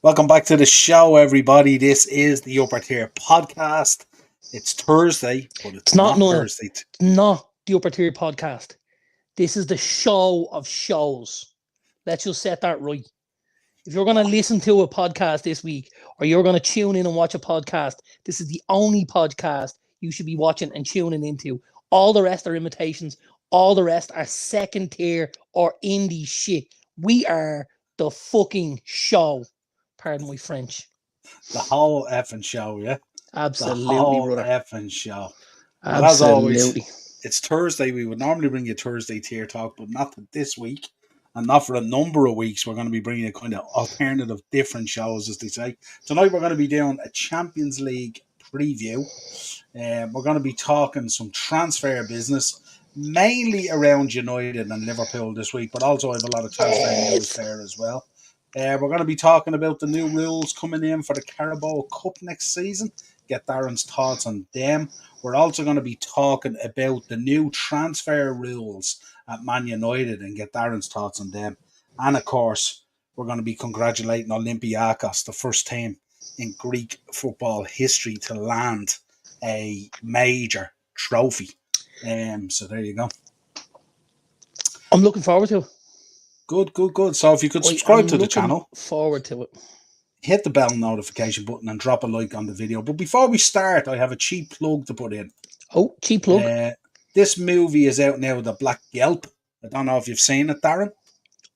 Welcome back to the show, everybody. This is the Upper Tier Podcast. It's Thursday, but It's it's not not Noel. Thursday. Not the Upper Tier Podcast. This is the show of shows. Let's just set that right. If you're going to listen to a podcast this week, or you're going to tune in and watch a podcast, this is the only podcast you should be watching and tuning into. All the rest are imitations. All the rest are second tier or indie shit. We are the fucking show. Pardon my French. The whole effing show, yeah? The Absolutely, whole brother. effing show. Well, as Absolutely. always, it's Thursday. We would normally bring you Thursday tier talk, but not this week. And not for a number of weeks. We're going to be bringing you kind of alternative, different shows, as they say. Tonight, we're going to be doing a Champions League preview. We're going to be talking some transfer business, mainly around United and Liverpool this week, but also have a lot of transfer news there as well. We're going to be talking about the new rules coming in for the Carabao Cup next season. Get Darren's thoughts on them. We're also going to be talking about the new transfer rules at Man United and get Darren's thoughts on them. And of course, we're going to be congratulating Olympiacos, the first team in Greek football history to land a major trophy. So there you go. I'm looking forward to it. Good. So if you could subscribe to the channel, forward to it. Hit the bell notification button and drop a like on the video. But before we start, I have a cheap plug to put in. Oh, cheap plug. This movie is out now, The Black Yelp. I don't know if you've seen it, Darren.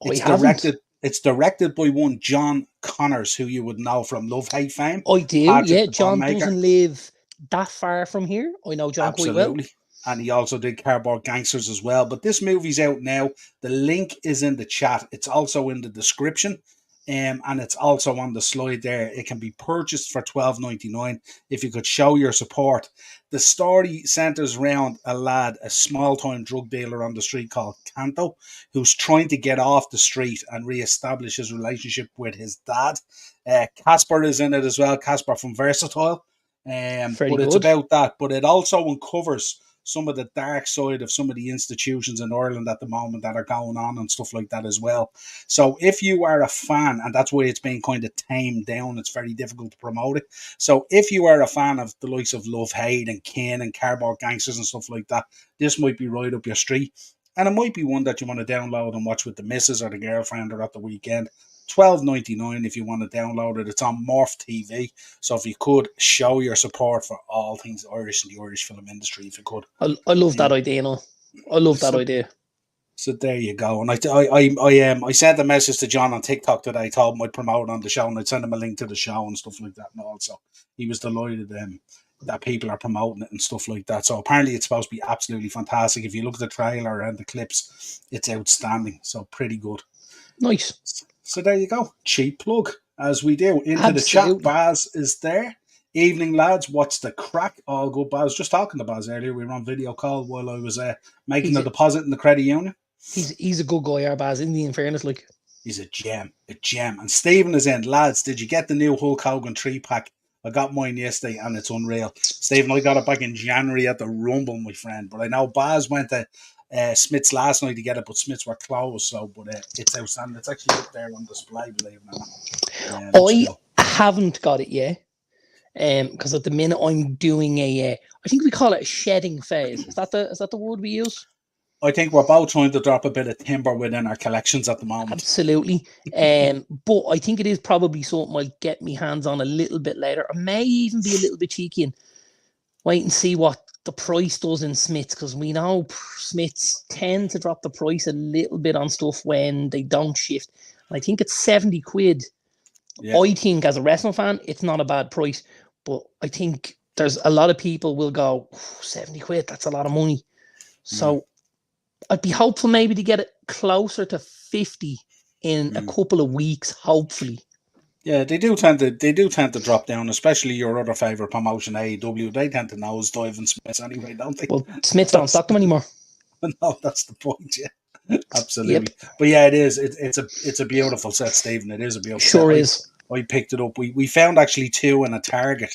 It's directed by one John Connors, who you would know from Love Hate fame. I do, yeah. John doesn't live that far from here. I know John quite well. And he also did Cardboard Gangsters as well. But this movie's out now. The link is in the chat. It's also in the description. And it's also on the slide there. It can be purchased for $12.99 if you could show your support. The story centers around a lad, a small-time drug dealer on the street called Canto, who's trying to get off the street and re-establish his relationship with his dad. Casper is in it as well, Casper from Versatile. It's about that. But it also uncovers some of the dark side of some of the institutions in Ireland at the moment that are going on and stuff like that as well. So if you are a fan, and that's why it's been kind of tamed down, it's very difficult to promote it. So if you are a fan of the likes of Love, Hate and Kin and Cardboard Gangsters and stuff like that, this might be right up your street. And it might be one that you want to download and watch with the missus or the girlfriend or at the weekend. $12.99 if you want to download it. It's on Morph TV. So if you could show your support for all things Irish and the Irish film industry, if you could. I love that idea, I love that idea. So there you go. And I sent a message to John on TikTok today. I told him I'd promote on the show and I'd send him a link to the show and stuff like that. And also, he was delighted that people are promoting it and stuff like that. So apparently it's supposed to be absolutely fantastic. If you look at the trailer and the clips, it's outstanding. So pretty good. Nice. So there you go. Cheap plug, as we do. Into the chat, Baz is there. Evening, lads. What's the crack? All good, Baz. Just talking to Baz earlier. We were on video call while I was making a deposit in the credit union. He's a good guy, our Baz, isn't he, in fairness? Like, he's a gem. And Stephen is in. Lads, did you get the new Hulk Hogan 3-pack? I got mine yesterday and it's unreal. Stephen, I got it back in January at the Rumble, my friend. But I know Baz went to Smith's last night to get it, but Smith's were closed. So, but it's outstanding. It's actually up there on display, believe it or not. I haven't got it yet. Because at the minute I'm doing I think we call it a shedding phase. Is that the word we use? I think we're both trying to drop a bit of timber within our collections at the moment. Absolutely. But I think it is probably something I'll get my hands on a little bit later. I may even be a little bit cheeky and wait and see what the price does in Smiths, because we know Smiths tend to drop the price a little bit on stuff when they don't shift. And I think it's 70 quid. Yeah. I think as a wrestling fan, it's not a bad price. But I think there's a lot of people will go, 70 quid, that's a lot of money. So I'd be hopeful maybe to get it closer to 50 in a couple of weeks, hopefully. Yeah, they do tend to drop down, especially your other favourite promotion, AEW. They tend to nosedive in Smiths anyway, don't they? Well, Smiths don't stock them anymore. No, that's the point, yeah. Absolutely. Yep. But yeah, it is. It's a beautiful set, Stephen. It is a beautiful set. Sure is. I picked it up. We found actually 2 in a Target,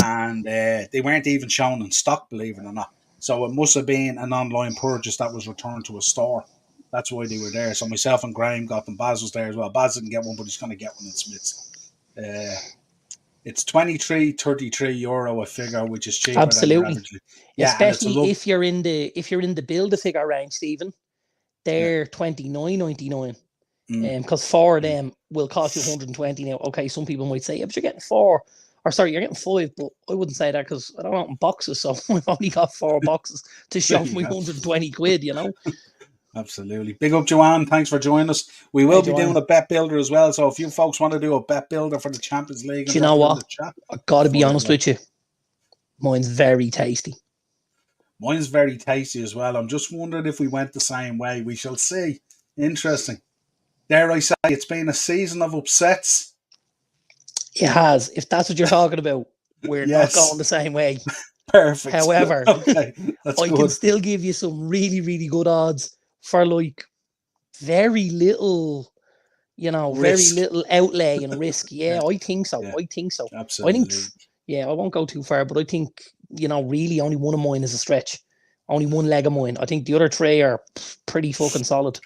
and they weren't even shown in stock, believe it or not. So it must have been an online purchase that was returned to a store. That's why they were there. So myself and Graham got them. Baz was there as well. Baz didn't get one, but he's going to get one in Smiths. It's 23-33 € a figure, which is cheaper than your Absolutely. average. Yeah, and it's a Especially if you're in the build a figure range, Stephen. They're $29.99. Because 4 of them will cost you 120 now. Okay, some people might say, yeah, but you're getting 4. Or sorry, you're getting 5, but I wouldn't say that because I don't want boxes, so I've only got 4 boxes to show me 120 quid, you know? Absolutely. Big up, Joanne. Thanks for joining us. We will be doing a bet builder as well. So if you folks want to do a bet builder for the Champions League, do you know what? Chat, I got to be honest with you. Mine's very tasty. Mine's very tasty as well. I'm just wondering if we went the same way. We shall see. Interesting. Dare I say, it's been a season of upsets. It has. If that's what you're talking about, we're not going the same way. Perfect. However, okay, I can still give you some really, really good odds for like very little, very little outlay and risk. Yeah, I think so. Yeah, I think so. absolutely. I think, I won't go too far, but I think, really only one of mine is a stretch. Only one leg of mine. I think the other 3 are pretty fucking solid.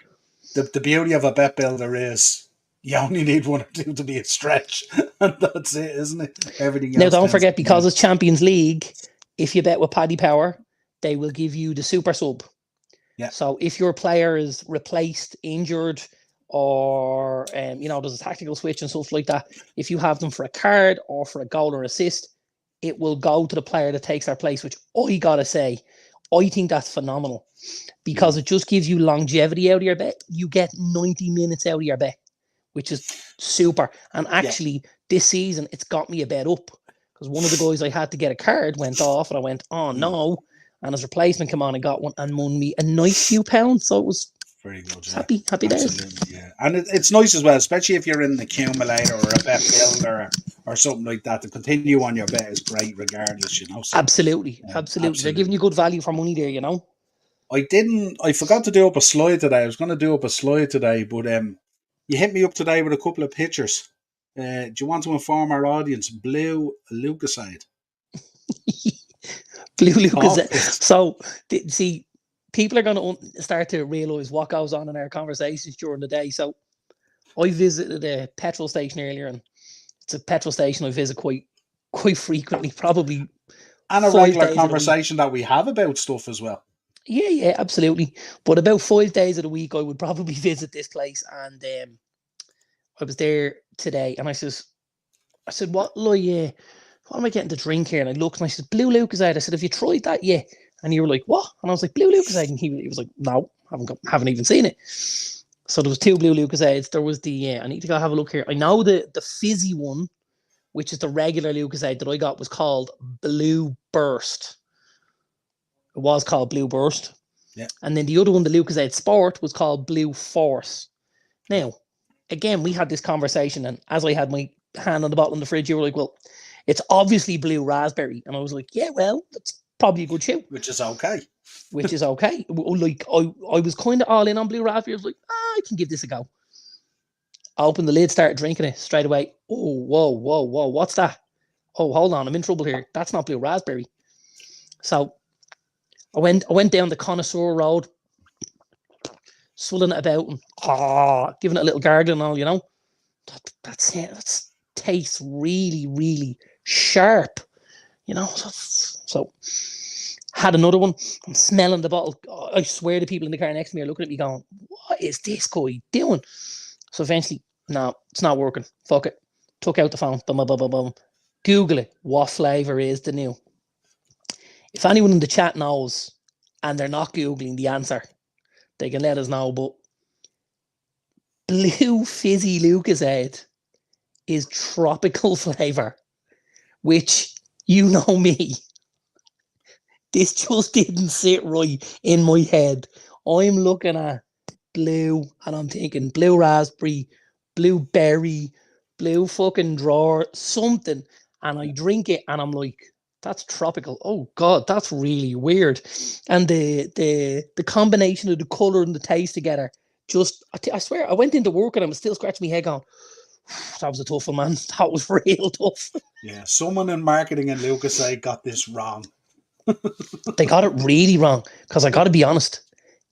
The beauty of a bet builder is you only need 1 or 2 to be a stretch. And that's it, isn't it? Everything else. Now, don't forget, because it's Champions League, if you bet with Paddy Power, they will give you the super sub. Yeah. So if your player is replaced, injured, or there's a tactical switch and stuff like that, if you have them for a card or for a goal or assist, it will go to the player that takes their place, which I gotta say, I think that's phenomenal because it just gives you longevity out of your bet. You get 90 minutes out of your bet, which is super. And actually, this season, it's got me a bet up because one of the guys I had to get a card went off, and I went, oh no. And his replacement came on and got one and won me a nice few pounds. So it was very good. Happy days. Yeah. And it's nice as well, especially if you're in an accumulator or a bet builder or something like that. To continue on your bet is great regardless, So, absolutely. They're giving you good value for money there, I forgot to do up a slide today. I was going to do up a slide today, but you hit me up today with a couple of pictures. Do you want to inform our audience? Blue Lucasade. Blue Lucasade. So, see, people are going to start to realise what goes on in our conversations during the day. So I visited a petrol station earlier, and it's a petrol station I visit quite frequently, probably. And a regular conversation that we have about stuff as well. Yeah, absolutely. But about 5 days of the week, I would probably visit this place. And I was there today, and I said, what am I getting to drink here? And I looked, and I said, Blue Lucasade. I said, have you tried that yet? And you were like, what? And I was like, Blue Lucasade. And he was like, no, haven't even seen it. So there was 2 Blue Lucasades. There was the, I need to go have a look here. I know the fizzy one, which is the regular Lucasade that I got, was called Blue Burst. It was called Blue Burst. Yeah. And then the other one, the Lucasade Sport, was called Blue Force. Now, again, we had this conversation, and as I had my hand on the bottle in the fridge, you were like, well, it's obviously Blue Raspberry. And I was like, yeah, well, that's probably a good shout. Which is okay. Like, I was kind of all in on Blue Raspberry. I was like, I can give this a go. I opened the lid, started drinking it straight away. Oh, whoa, what's that? Oh, hold on, I'm in trouble here. That's not Blue Raspberry. So I went down the connoisseur road, swilling it about and giving it a little gargle and all, That's it. That tastes really, really sharp, So had another one. I'm smelling the bottle. I swear the people in the car next to me are looking at me going, what is this guy doing? So eventually, no, it's not working. Fuck it. Took out the phone. Boom. Google it. What flavour is the new? If anyone in the chat knows and they're not Googling the answer, they can let us know. But Blue Fizzy Lucasade is tropical flavour, which, you know me, this just didn't sit right in my head. I'm looking at blue and I'm thinking blue raspberry, blue berry, blue fucking drawer, something. And I drink it and I'm like, that's tropical. Oh God, that's really weird. And the combination of the colour and the taste together, I swear, I went into work and I'm still scratching my head going, that was a tough one, man. That was real tough. Yeah, someone in marketing in Lucasade got this wrong. They got it really wrong, because I got to be honest,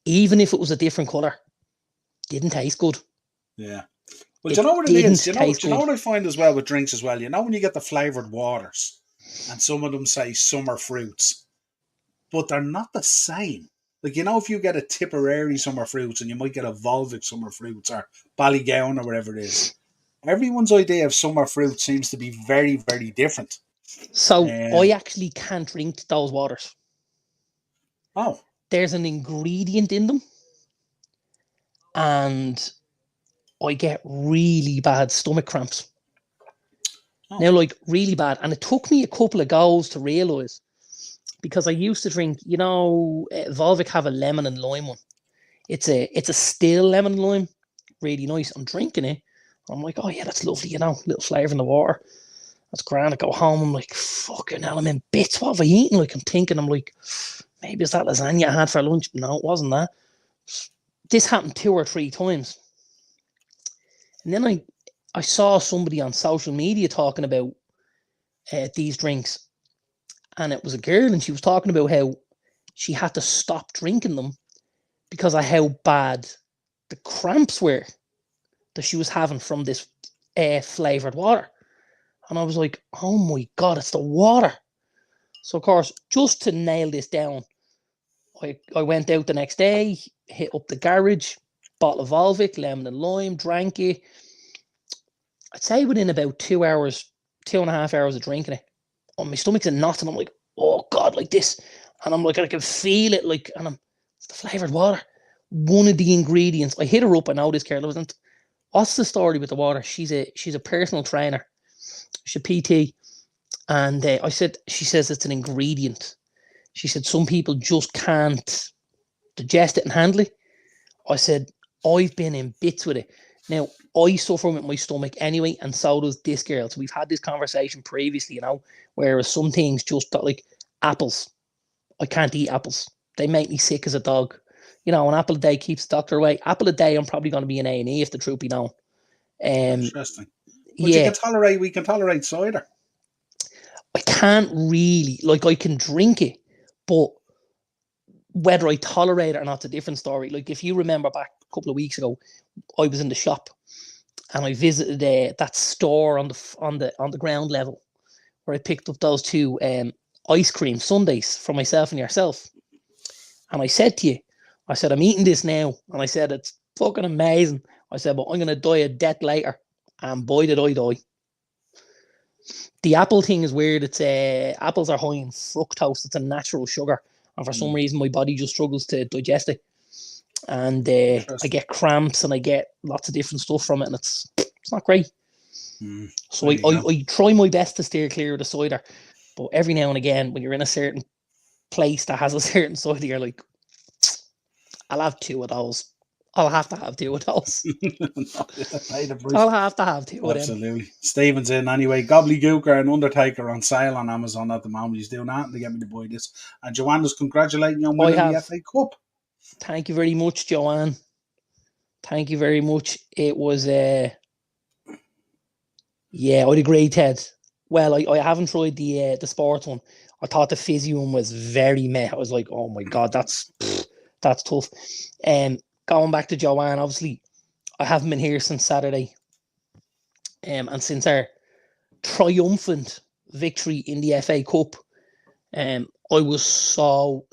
even if it was a different colour, didn't taste good. Yeah. Well, do It you know what it didn't is? Do taste you know good. what I find as well with drinks as well? You know when you get the flavoured waters and some of them say summer fruits, but they're not the same. Like, if you get a Tipperary summer fruits and you might get a Volvic summer fruits or Ballygowan or whatever it is, everyone's idea of summer fruit seems to be very, very different. So I Um, actually can't drink those waters. oh, There's an ingredient in them, and I get really bad stomach cramps. oh, Now, like really bad. And it took me a couple of goes to realise, because I used to drink, Volvic have a lemon and lime one. It's a still lemon and lime, really nice. I'm drinking it. I'm like, oh yeah, that's lovely, little flavour in the water. That's grand. I go home, I'm like, fucking hell, I'm in bits. What have I eaten? Like, I'm like, maybe it's that lasagna I had for lunch. No, it wasn't that. This happened 2 or 3 times. And then I saw somebody on social media talking about these drinks. And it was a girl, and she was talking about how she had to stop drinking them because of how bad the cramps were that she was having from this flavoured water. And I was like, oh my God, it's the water. So, of course, just to nail this down, I went out the next day, hit up the garage, bottle of Volvic, lemon and lime, drank it. I'd say within about 2 hours, 2.5 hours of drinking it, my stomach's in knots, and I'm like, oh God, like this. And I'm like, I can feel it, like, and it's the flavoured water. One of the ingredients, I hit her up, I know this girl wasn't. What's the story with the water? She's a personal trainer. She's a PT. And she says it's an ingredient. She said some people just can't digest it and handle it. I said, I've been in bits with it. Now, I suffer with my stomach anyway, and so does this girl. So we've had this conversation previously, whereas some things just got like apples. I can't eat apples. They make me sick as a dog. An apple a day keeps the doctor away. Apple a day, I'm probably going to be an A&E if the truth be known. interesting. But Yeah, we can tolerate cider. I can't really, like, I can drink it, but whether I tolerate it or not's a different story. Like, if you remember back a couple of weeks ago, I was in the shop and I visited that store on the ground level where I picked up those 2 ice cream sundaes for myself and yourself. And I said to you, I said, I'm eating this now. And I said, it's fucking amazing. I said, but I'm going to die a death later. And boy, did I die. The apple thing is weird. It's apples are high in fructose. It's a natural sugar. And for some reason, my body just struggles to digest it. And I get cramps and I get lots of different stuff from it. And it's not great. So I try my best to steer clear of the cider. But every now and again, when you're in a certain place that has a certain cider, you're like, I'll have 2 of those. I'll have to have 2 of those. I'll have to have 2 of them. Absolutely. Stephen's in anyway. Gobbledygooker and Undertaker on sale on Amazon at the moment. He's doing that to get me to buy this. And Joanna's congratulating you on winning the FA Cup. Thank you very much, Joanne. Thank you very much. It was, I had a great Ted. Well, I haven't tried the sports one. I thought the fizzy one was very meh. I was like, oh my God, that's tough. Going back to Joanne, obviously, I haven't been here since Saturday. And since our triumphant victory in the FA Cup, I was so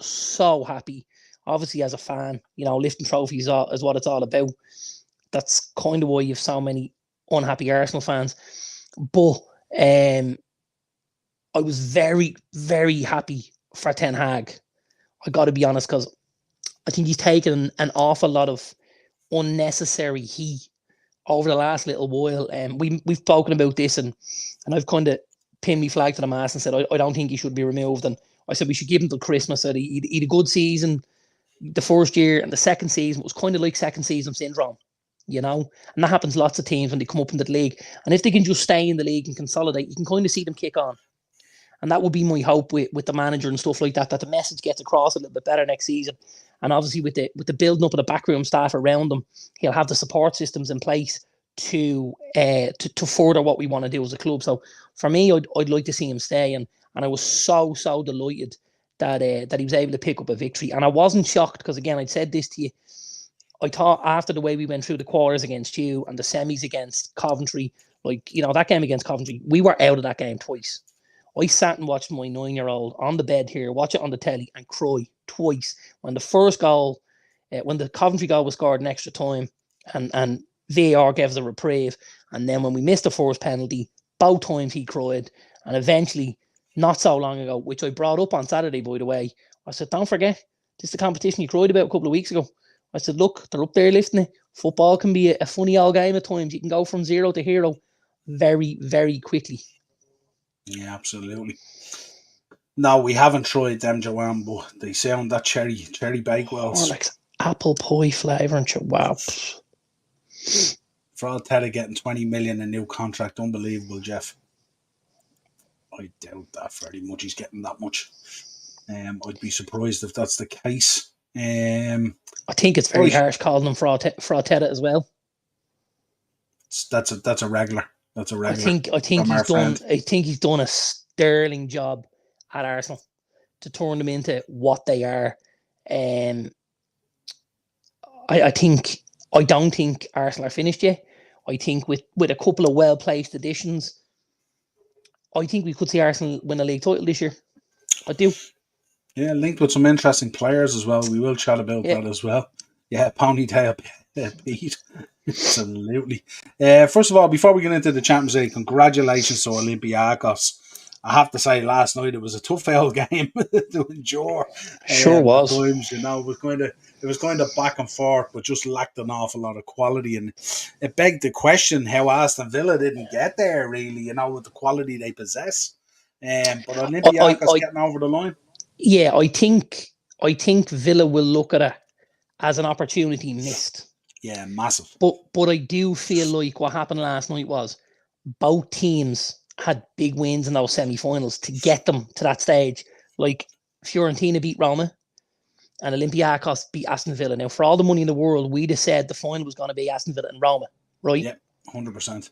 happy. Obviously, as a fan, lifting trophies is what it's all about. That's kind of why you have so many unhappy Arsenal fans. But I was very, very happy for Ten Hag. I got to be honest, because I think he's taken an awful lot of unnecessary heat over the last little while. We've spoken about this, and I've kind of pinned me flag to the mast and said I don't think he should be removed. And I said we should give him till Christmas. So he had a good season the first year, and the second season was kind of like second season syndrome, and that happens lots of teams when they come up into the league. And if they can just stay in the league and consolidate, you can kind of see them kick on. And that would be my hope with the manager and stuff like that the message gets across a little bit better next season. And obviously with the building up of the backroom staff around him, he'll have the support systems in place to further what we want to do as a club. So for me, I'd like to see him stay. And I was so delighted that he was able to pick up a victory. And I wasn't shocked because, again, I'd said this to you. I thought after the way we went through the quarters against you and the semis against Coventry, like, you know, that game against Coventry, we were out of that game twice. I sat and watched my 9-year-old on the bed here, watch it on the telly and cry twice when the first goal, when the Coventry goal was scored in extra time and VAR gave us a reprieve. And then when we missed the first penalty, both times he cried. And eventually, not so long ago, which I brought up on Saturday, by the way, I said, don't forget, this is the competition you cried about a couple of weeks ago. I said, look, they're up there lifting it. Football can be a funny old game at times. You can go from 0 to hero very, very quickly. Yeah, absolutely. No, we haven't tried them, Joanne, but they sound that cherry bakewells. Like apple pie flavour and wow. For Arteta getting 20 million a new contract, unbelievable, Jeff. I doubt that very much. He's getting that much. I'd be surprised if that's the case. I think it's very harsh calling him for Arteta as well. That's a regular. That's a regular. I think he's done a sterling job at Arsenal to turn them into what they are. I don't think Arsenal are finished yet. I think with a couple of well placed additions, I think we could see Arsenal win a league title this year. I do. Yeah, linked with some interesting players as well. We will chat about that as well. Yeah, Ponytail Pete. Absolutely. First of all, before we get into the Champions League, congratulations to Olympiacos. I have to say, last night it was a tough old game to endure. Sure was. At times, you know, it was kind of back and forth, but just lacked an awful lot of quality, and it begged the question how Aston Villa didn't get there. Really, you know, with the quality they possess. But Olympiacos getting over the line. Yeah, I think Villa will look at it as an opportunity missed. Yeah, massive. But I do feel like what happened last night was both teams had big wins in those semi-finals to get them to that stage. Like Fiorentina beat Roma and Olympiacos beat Aston Villa. Now, for all the money in the world, we'd have said the final was going to be Aston Villa and Roma, right? Yeah, 100%.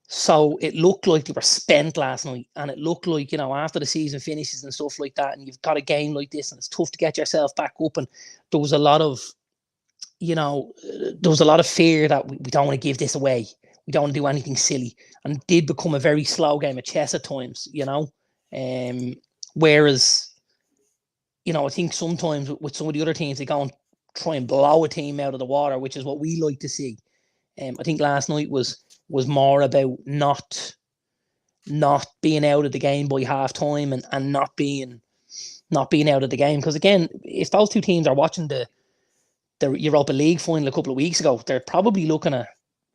So it looked like they were spent last night, and it looked like, you know, after the season finishes and stuff like that, and you've got a game like this and it's tough to get yourself back up, and there was a lot of, you know, fear that we don't want to give this away. We don't want to do anything silly, and it did become a very slow game of chess at times, you know. Whereas, you know, I think sometimes with some of the other teams, they go and try and blow a team out of the water, which is what we like to see. I think last night was more about not being out of the game by half time and not being out of the game. Because again, if those two teams are watching the Europa League final a couple of weeks ago, they're probably looking at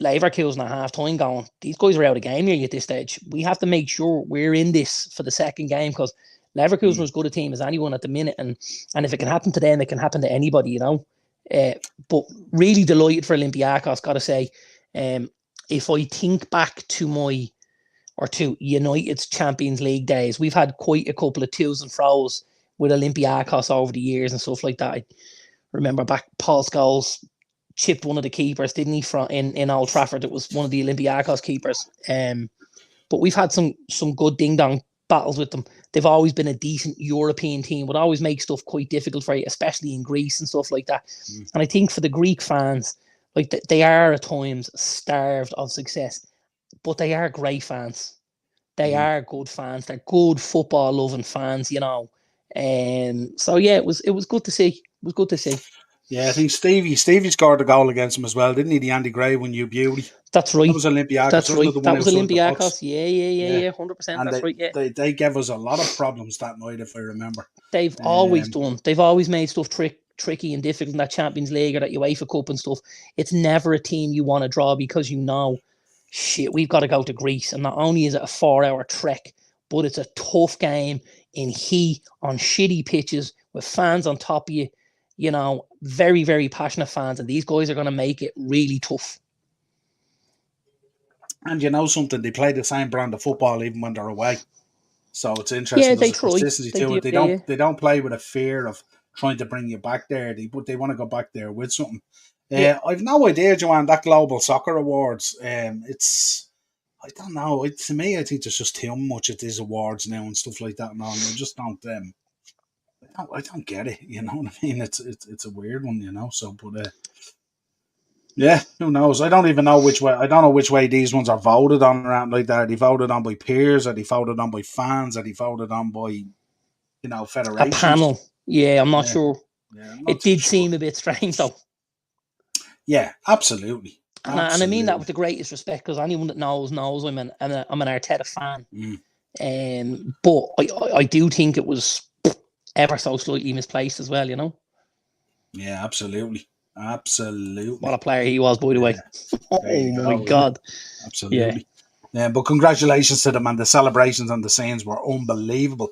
Leverkusen at half time going, these guys are out of game here at this stage. We have to make sure we're in this for the second game, because Leverkusen are as good a team as anyone at the minute, and if it can happen to them, it can happen to anybody, you know. But really delighted for Olympiacos, got to say. If I think back to United's Champions League days, we've had quite a couple of twos and fro's with Olympiacos over the years and stuff like that. I remember back Paul Scholes chipped one of the keepers, didn't he, in Old Trafford? It was one of the Olympiacos keepers. But we've had some good ding-dong battles with them. They've always been a decent European team, would always make stuff quite difficult for you, especially in Greece and stuff like that. And I think for the Greek fans, like they are at times starved of success, but they are great fans. They are good fans. They're good football loving fans, you know. So yeah, it was good to see. It was good to see. Yeah, I think Stevie scored a goal against him as well, didn't he? The Andy Gray one, you beauty. That's right. That was Olympiacos. That's right. That was Olympiacos. Yeah, 100%. That's right. Yeah. They gave us a lot of problems that night, if I remember. They've always done. They've always made stuff tricky and difficult in that Champions League or that UEFA Cup and stuff. It's never a team you want to draw because you know, shit, we've got to go to Greece, and not only is it a 4-hour trek, but it's a tough game in heat on shitty pitches with fans on top of you. You know, very, very passionate fans, and these guys are going to make it really tough. And you know something, they play the same brand of football even when they're away. So it's interesting. Yeah, they try. They don't play with a fear of trying to bring you back there. They want to go back there with something. I've no idea, Joanne, that Global Soccer Awards. It's, I don't know. To me, I think there's just too much of these awards now and stuff like that. And all. And I just don't. I don't get it. You know what I mean? It's a weird one, you know. So, but Yeah, who knows? I don't even know which way. I don't know which way these ones are voted on around like that. Are they voted on by peers? Are they voted on by fans? Are they voted on by A federations? panel. Yeah, I'm not Yeah, sure. yeah, I'm not It too did sure. seem a bit strange though. Yeah, absolutely, And I mean that with absolutely. the greatest respect, because anyone that knows I'm an Arteta fan. Mm. But I do think it was ever so slightly misplaced as well, Yeah, absolutely, What a absolutely. player he was, by the way. Yeah, there Oh you my go, isn't it? God. Yeah. Absolutely. Yeah, but congratulations to them, and the celebrations and the scenes were unbelievable.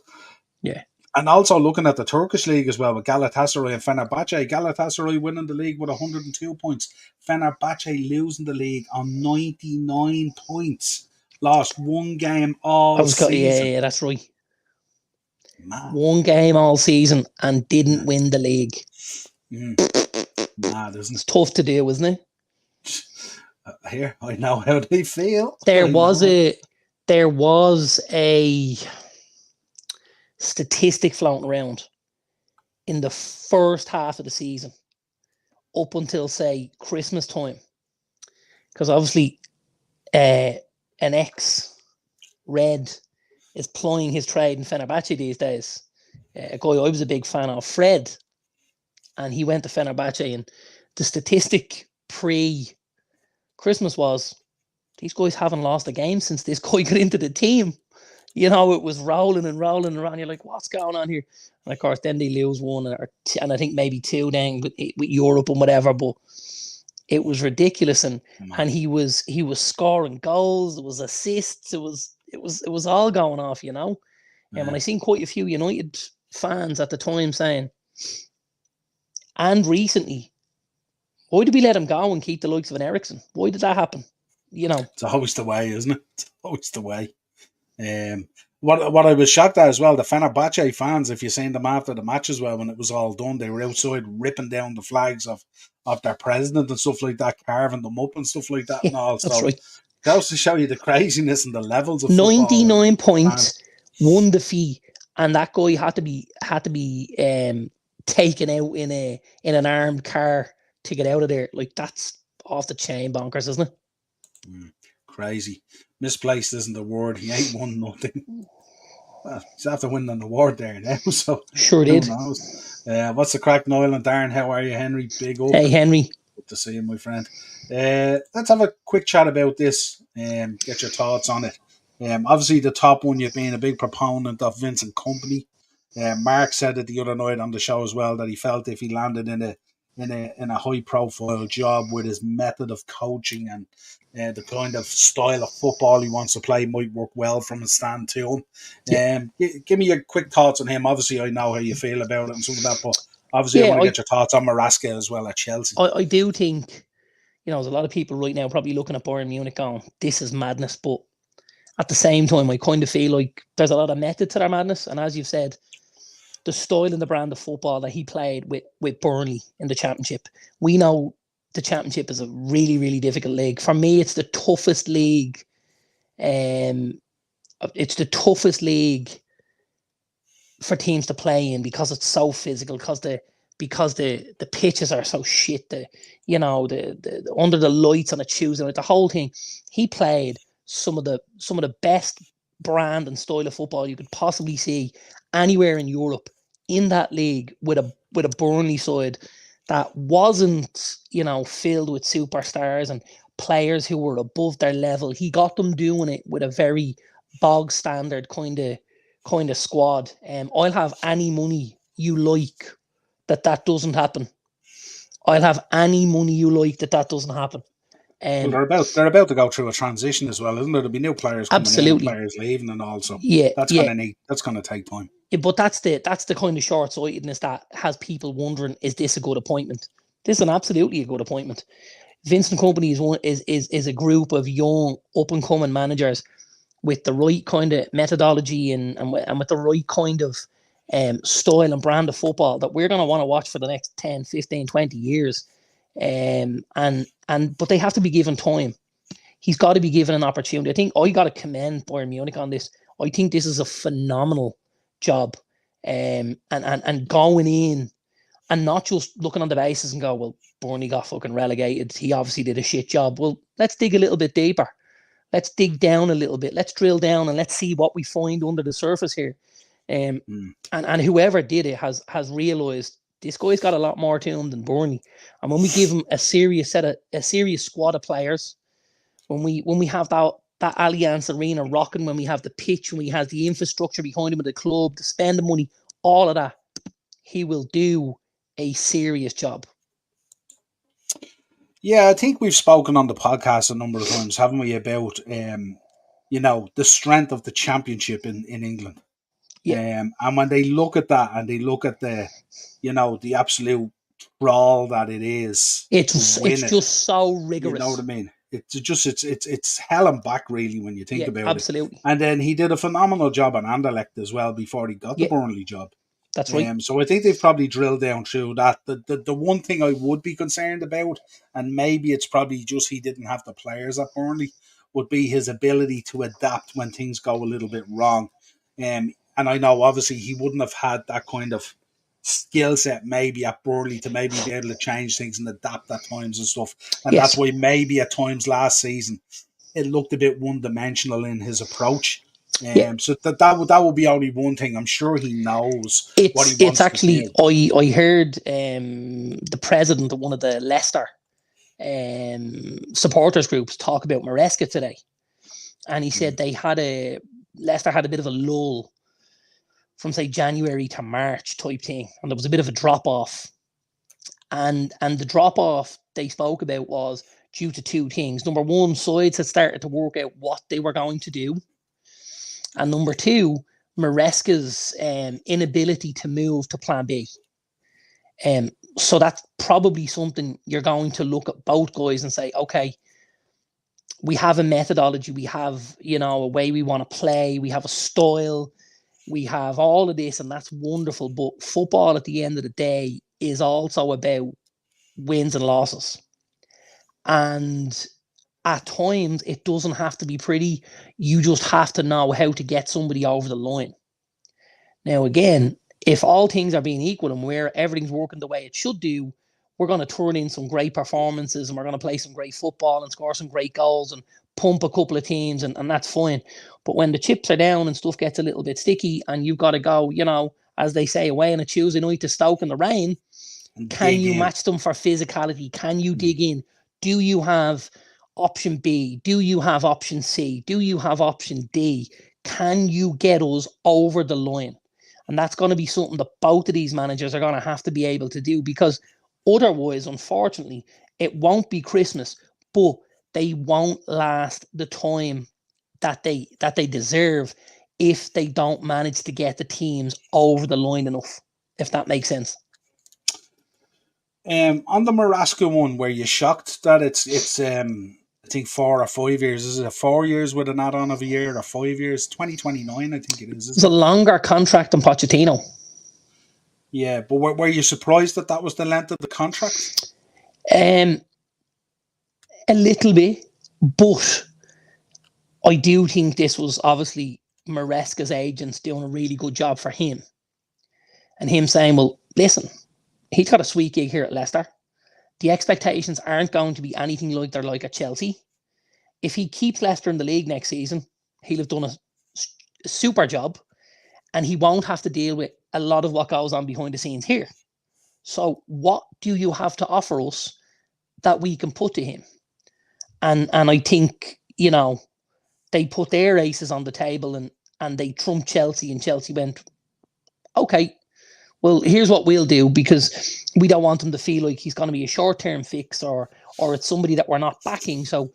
Yeah. And also looking at the Turkish league as well with Galatasaray and Fenerbahce. Galatasaray winning the league with 102 points. Fenerbahce losing the league on 99 points. Lost one game all season. Yeah, that's right. Mad. One game all season and didn't win the league. Mm, mad, isn't It's tough to do, isn't it? it? Here, I know how they feel. There I was know. a statistic floating around in the first half of the season up until, say, Christmas time. Because obviously an ex-Red is plying his trade in Fenerbahce these days. A guy I was a big fan of, Fred, and he went to Fenerbahce, and the statistic pre-Christmas was these guys haven't lost a game since this guy got into the team. It was rolling and rolling around. You're like, what's going on here? And of course, then they lose one, and I think maybe two then with Europe and whatever. But it was ridiculous, and he was scoring goals. There was assists. It was all going off, And I seen quite a few United fans at the time saying, and recently, why did we let him go and keep the likes of an Ericsson? Why did that happen? It's always the way, isn't it? It's always the way. What I was shocked at as well, the Fenerbahce fans, if you seen them after the match as well, when it was all done, they were outside ripping down the flags of their president and stuff like that, carving them up and stuff like that, Yeah, and all. that's So right. goes to show you the craziness and the levels of football. 99 points, won the fee, and that guy had to be taken out in an armed car to get out of there. Like, that's off the chain bonkers, isn't it? Crazy. Misplaced isn't the word. He ain't won nothing. Well, he's after winning an award there now, so Sure who did. knows? What's the crack, Niall and Darren? How are you, Henry? Big up. Hey, Henry. Good to see you, my friend. Let's have a quick chat about this. Get your thoughts on it. Obviously, the top one, you've been a big proponent of Vincent Kompany. Mark said it the other night on the show as well that he felt if he landed in a high profile job with his method of coaching and the kind of style of football he wants to play might work well from a stand to him. Yeah. Give me your quick thoughts on him. Obviously, I know how you feel about it and some of that, but obviously, I want to get your thoughts on Maraska as well at Chelsea. I do think, there's a lot of people right now probably looking at Bayern Munich going, this is madness. But at the same time, I kind of feel like there's a lot of method to their madness. And as you've said, the style and the brand of football that he played with Burnley in the Championship, we know the Championship is a really, really difficult league. For me, it's the toughest league. It's the toughest league for teams to play in because it's so physical, because the pitches are so shit. The under the lights on a Tuesday night, the whole thing. He played some of the best brand and style of football you could possibly see anywhere in Europe in that league with a Burnley side that wasn't filled with superstars and players who were above their level. He got them doing it with a very bog standard kind of squad. I'll have any money you like that doesn't happen. I'll have any money you like that doesn't happen. Well, they're about to go through a transition as well, isn't there? There'll be new players coming in and players leaving, and also that's going to take time. Yeah, but that's the kind of short-sightedness that has people wondering: is this a good appointment? This is absolutely a good appointment. Vincent Kompany is a group of young, up-and-coming managers with the right kind of methodology and with the right kind of style and brand of football that we're going to want to watch for the next 10, 15, 20 years. But they have to be given time. He's got to be given an opportunity. I think I got to commend Bayern Munich on this. I think this is a phenomenal job. And going in and not just looking on the basis and go, well, Burnley got fucking relegated. He obviously did a shit job. Well, let's dig a little bit deeper. Let's dig down a little bit. Let's drill down and let's see what we find under the surface here. And whoever did it has realised this guy's got a lot more to him than Burnley. And when we give him a serious squad of players, when we have that Allianz Arena rocking, when we have the pitch, when we have the infrastructure behind him at the club, to spend the money, all of that, he will do a serious job. Yeah, I think we've spoken on the podcast a number of times, haven't we, about the strength of the championship in England. Yeah. And when they look at that and they look at the absolute brawl that it is, it's just so rigorous. You know what I mean? It's hell and back, really, when you think about absolutely. it. And then he did a phenomenal job on Anderlecht as well before he got the Burnley job. That's right. So I think they've probably drilled down through that. The one thing I would be concerned about, and maybe it's probably just he didn't have the players at Burnley, would be his ability to adapt when things go a little bit wrong. And I know obviously he wouldn't have had that kind of skill set maybe at Burnley to maybe be able to change things and adapt at times and stuff. And that's why maybe at times last season it looked a bit one-dimensional in his approach. So that would be only one thing. I'm sure he knows what he wants. It's actually, I heard the president of one of the Leicester supporters groups talk about Maresca today, and he said Leicester had a bit of a lull from say January to March type thing, and there was a bit of a drop off, and the drop off they spoke about was due to two things. Number one, sides had started to work out what they were going to do. And number two, Maresca's inability to move to plan B. So that's probably something you're going to look at both guys and say, okay, we have a methodology, we have, a way we want to play, we have a style, we have all of this, and that's wonderful. But football at the end of the day is also about wins and losses. And at times, it doesn't have to be pretty. You just have to know how to get somebody over the line. Now, again, if all things are being equal and where everything's working the way it should do, we're going to turn in some great performances and we're going to play some great football and score some great goals and pump a couple of teams, and that's fine. But when the chips are down and stuff gets a little bit sticky and you've got to go, as they say, away on a Tuesday night to Stoke in the rain, can you match them for physicality? Can you dig in? Do you have option B? Do you have option C? Do you have option D? Can you get us over the line? And that's going to be something that both of these managers are going to have to be able to do, because otherwise, unfortunately, it won't be Christmas, but they won't last the time that they deserve if they don't manage to get the teams over the line enough, if that makes sense. On the Maresca one, were you shocked that it's I think 4 or 5 years? Is it 4 years with an add-on of a year, or 5 years? 2029, I think it is. It's a longer contract than Pochettino. Yeah, but were you surprised that was the length of the contract? A little bit, but I do think this was obviously Maresca's agents doing a really good job for him. And him saying, well, listen, he's got a sweet gig here at Leicester. The expectations aren't going to be anything like they're like at Chelsea. If he keeps Leicester in the league next season, he'll have done a super job, and he won't have to deal with a lot of what goes on behind the scenes here. So what do you have to offer us that we can put to him? And I think, they put their aces on the table and they trumped Chelsea, and Chelsea went, okay, well, here's what we'll do, because we don't want him to feel like he's going to be a short-term fix or it's somebody that we're not backing. So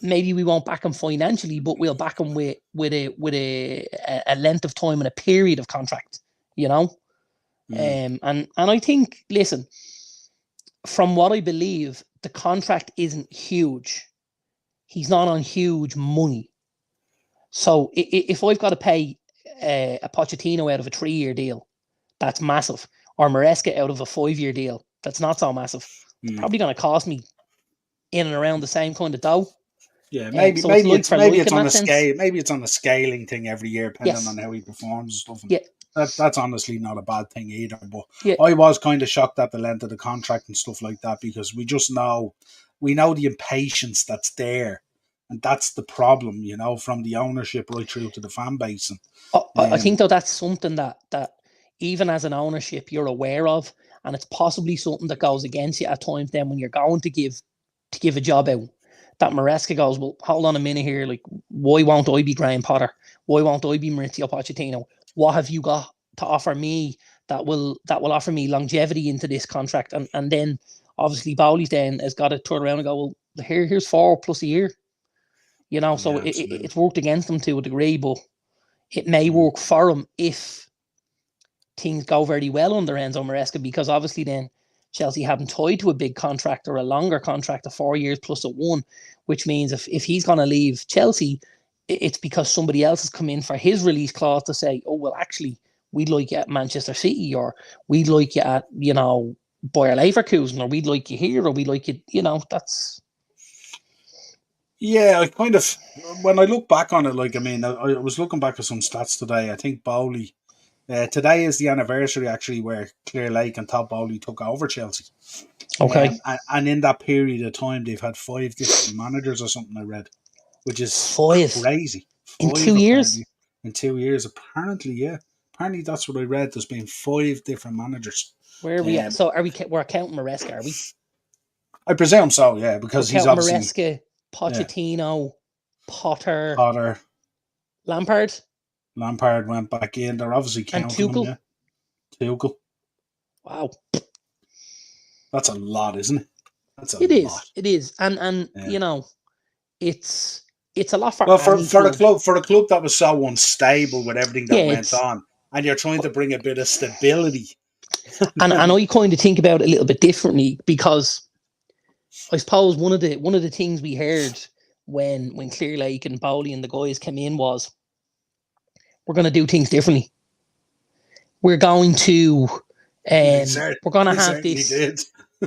maybe we won't back him financially, but we'll back him with a length of time and a period of contract, And I think, listen, from what I believe, the contract isn't huge. He's not on huge money. So if I've got to pay a Pochettino out of a 3-year deal, that's massive. Or Maresca out of a 5-year deal, that's not so massive. It's probably going to cost me in and around the same kind of dough. Yeah, maybe it's on a scale. Maybe it's on a scaling thing every year, depending on how he performs and stuff. Yeah, That's honestly not a bad thing either. But Yeah. I was kind of shocked at the length of the contract and stuff like that, because we know the impatience that's there, and that's the problem, from the ownership right through to the fan base. I And think though that's something that even as an ownership you're aware of, and it's possibly something that goes against you at times. Then when you're going to give a job out, that Maresca goes, well, hold on a minute here. Like, why won't I be Graham Potter? Why won't I be Maurizio Pochettino? What have you got to offer me that will offer me longevity into this contract? And then obviously Bowley's then has got to turn around and go, well, here's 4+ a year. So yeah, absolutely. it's worked against them to a degree, but it may work for him if things go very well under Enzo Maresca, because obviously then Chelsea haven't tied to a big contract or a longer contract of 4 years plus a one, which means if he's going to leave Chelsea, it's because somebody else has come in for his release clause to say, oh, well, actually, we'd like you at Manchester City, or we'd like you at, Bayer Leverkusen, or we'd like you here, or we'd like you, that's... Yeah, I kind of, when I look back on it, like, I mean, I was looking back at some stats today. I think Bowley, today is the anniversary actually where Clear Lake and Todd Bowley took over Chelsea. Okay. And in that period of time, they've had 5 different managers or something, I read, which is 5 crazy. in 5 2 years? apparently. In 2 years, apparently, yeah. Apparently, that's what I read. There's been 5 different managers. Where are we at? So we're counting Maresca, are we? I presume so, yeah, because We're he's counting obviously Maresca, Pochettino, Potter, Potter. Lampard Went back in. They're obviously and counting him, Tuchel. yeah. Tuchel. Wow, That's a lot, isn't it? That's a lot. It is, and Yeah. it's a lot for Well, any for club. a club that was so unstable with everything that went It's on, and you're trying to bring a bit of stability. and I kind of think about it a little bit differently, because I suppose one of the things we heard when Clear Lake and Bowley and the guys came in was, we're going to do things differently. We're going to They we're going to have certainly this. did.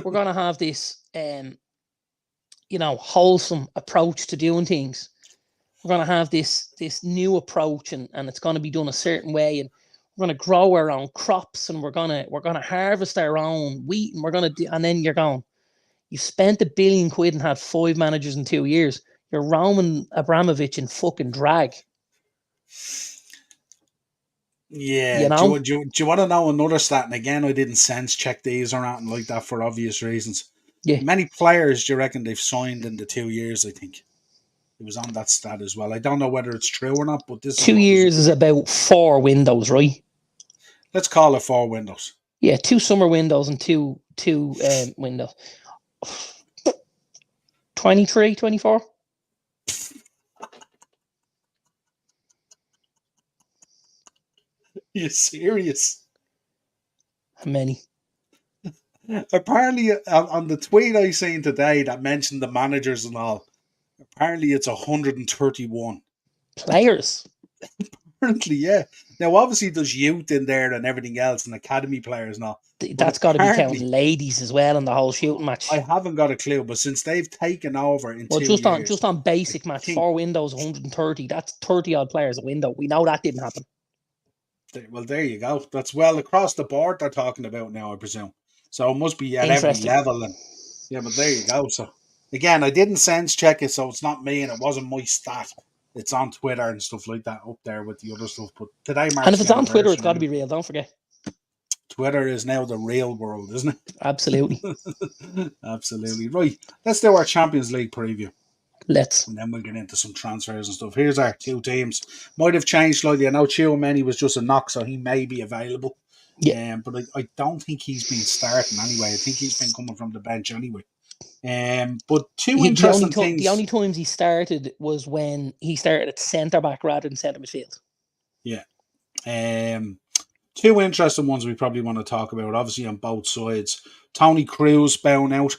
We're going to have this wholesome approach to doing things. We're going to have this new approach, and it's going to be done a certain way, and we're going to grow our own crops, and we're going to harvest our own wheat, and we're going to do, and then you're going, you spent £1 billion and had 5 managers in 2 years. You're Roman Abramovich in fucking drag. Yeah. Do you want to know another stat? And again, I didn't sense check these or anything like that for obvious reasons. Yeah. Many players do you reckon they've signed in the 2 years, I think? It was on that stat as well. I don't know whether it's true or not, but this 2 years is about 4 windows, right? Let's call it 4 windows. Yeah, 2 summer windows and two windows. 23, 24? Are you serious? How many? Apparently, on the tweet I seen today that mentioned the managers and all, apparently it's 131 players. Apparently, yeah. Now, obviously, there's youth in there and everything else, and academy players and all. That's got to be counting ladies as well in the whole shooting match. I haven't got a clue, but since they've taken over in 2 years, just on basic match, 4 windows, 130. That's 30 odd players a window. We know that didn't happen. Well, there you go. That's well across the board they're talking about now, I presume. So it must be at every level. And yeah, but there you go. So again, I didn't sense check it, so it's not me and it wasn't my stat. It's on Twitter and stuff like that up there with the other stuff. But today, and if it's on Twitter, it's got to be real. Don't forget. Twitter is now the real world, isn't it? Absolutely. Absolutely. Right. Let's do our Champions League preview. Let's. And then we'll get into some transfers and stuff. Here's our 2 teams. Might have changed slightly. I know Tchouameni was just a knock, so he may be available. Yeah. But I don't think he's been starting anyway. I think he's been coming from the bench anyway. But interesting things. The only times he started was when he started at centre back rather than centre midfield. Yeah. 2 interesting ones we probably want to talk about, obviously on both sides. Tony Cruz bowing out.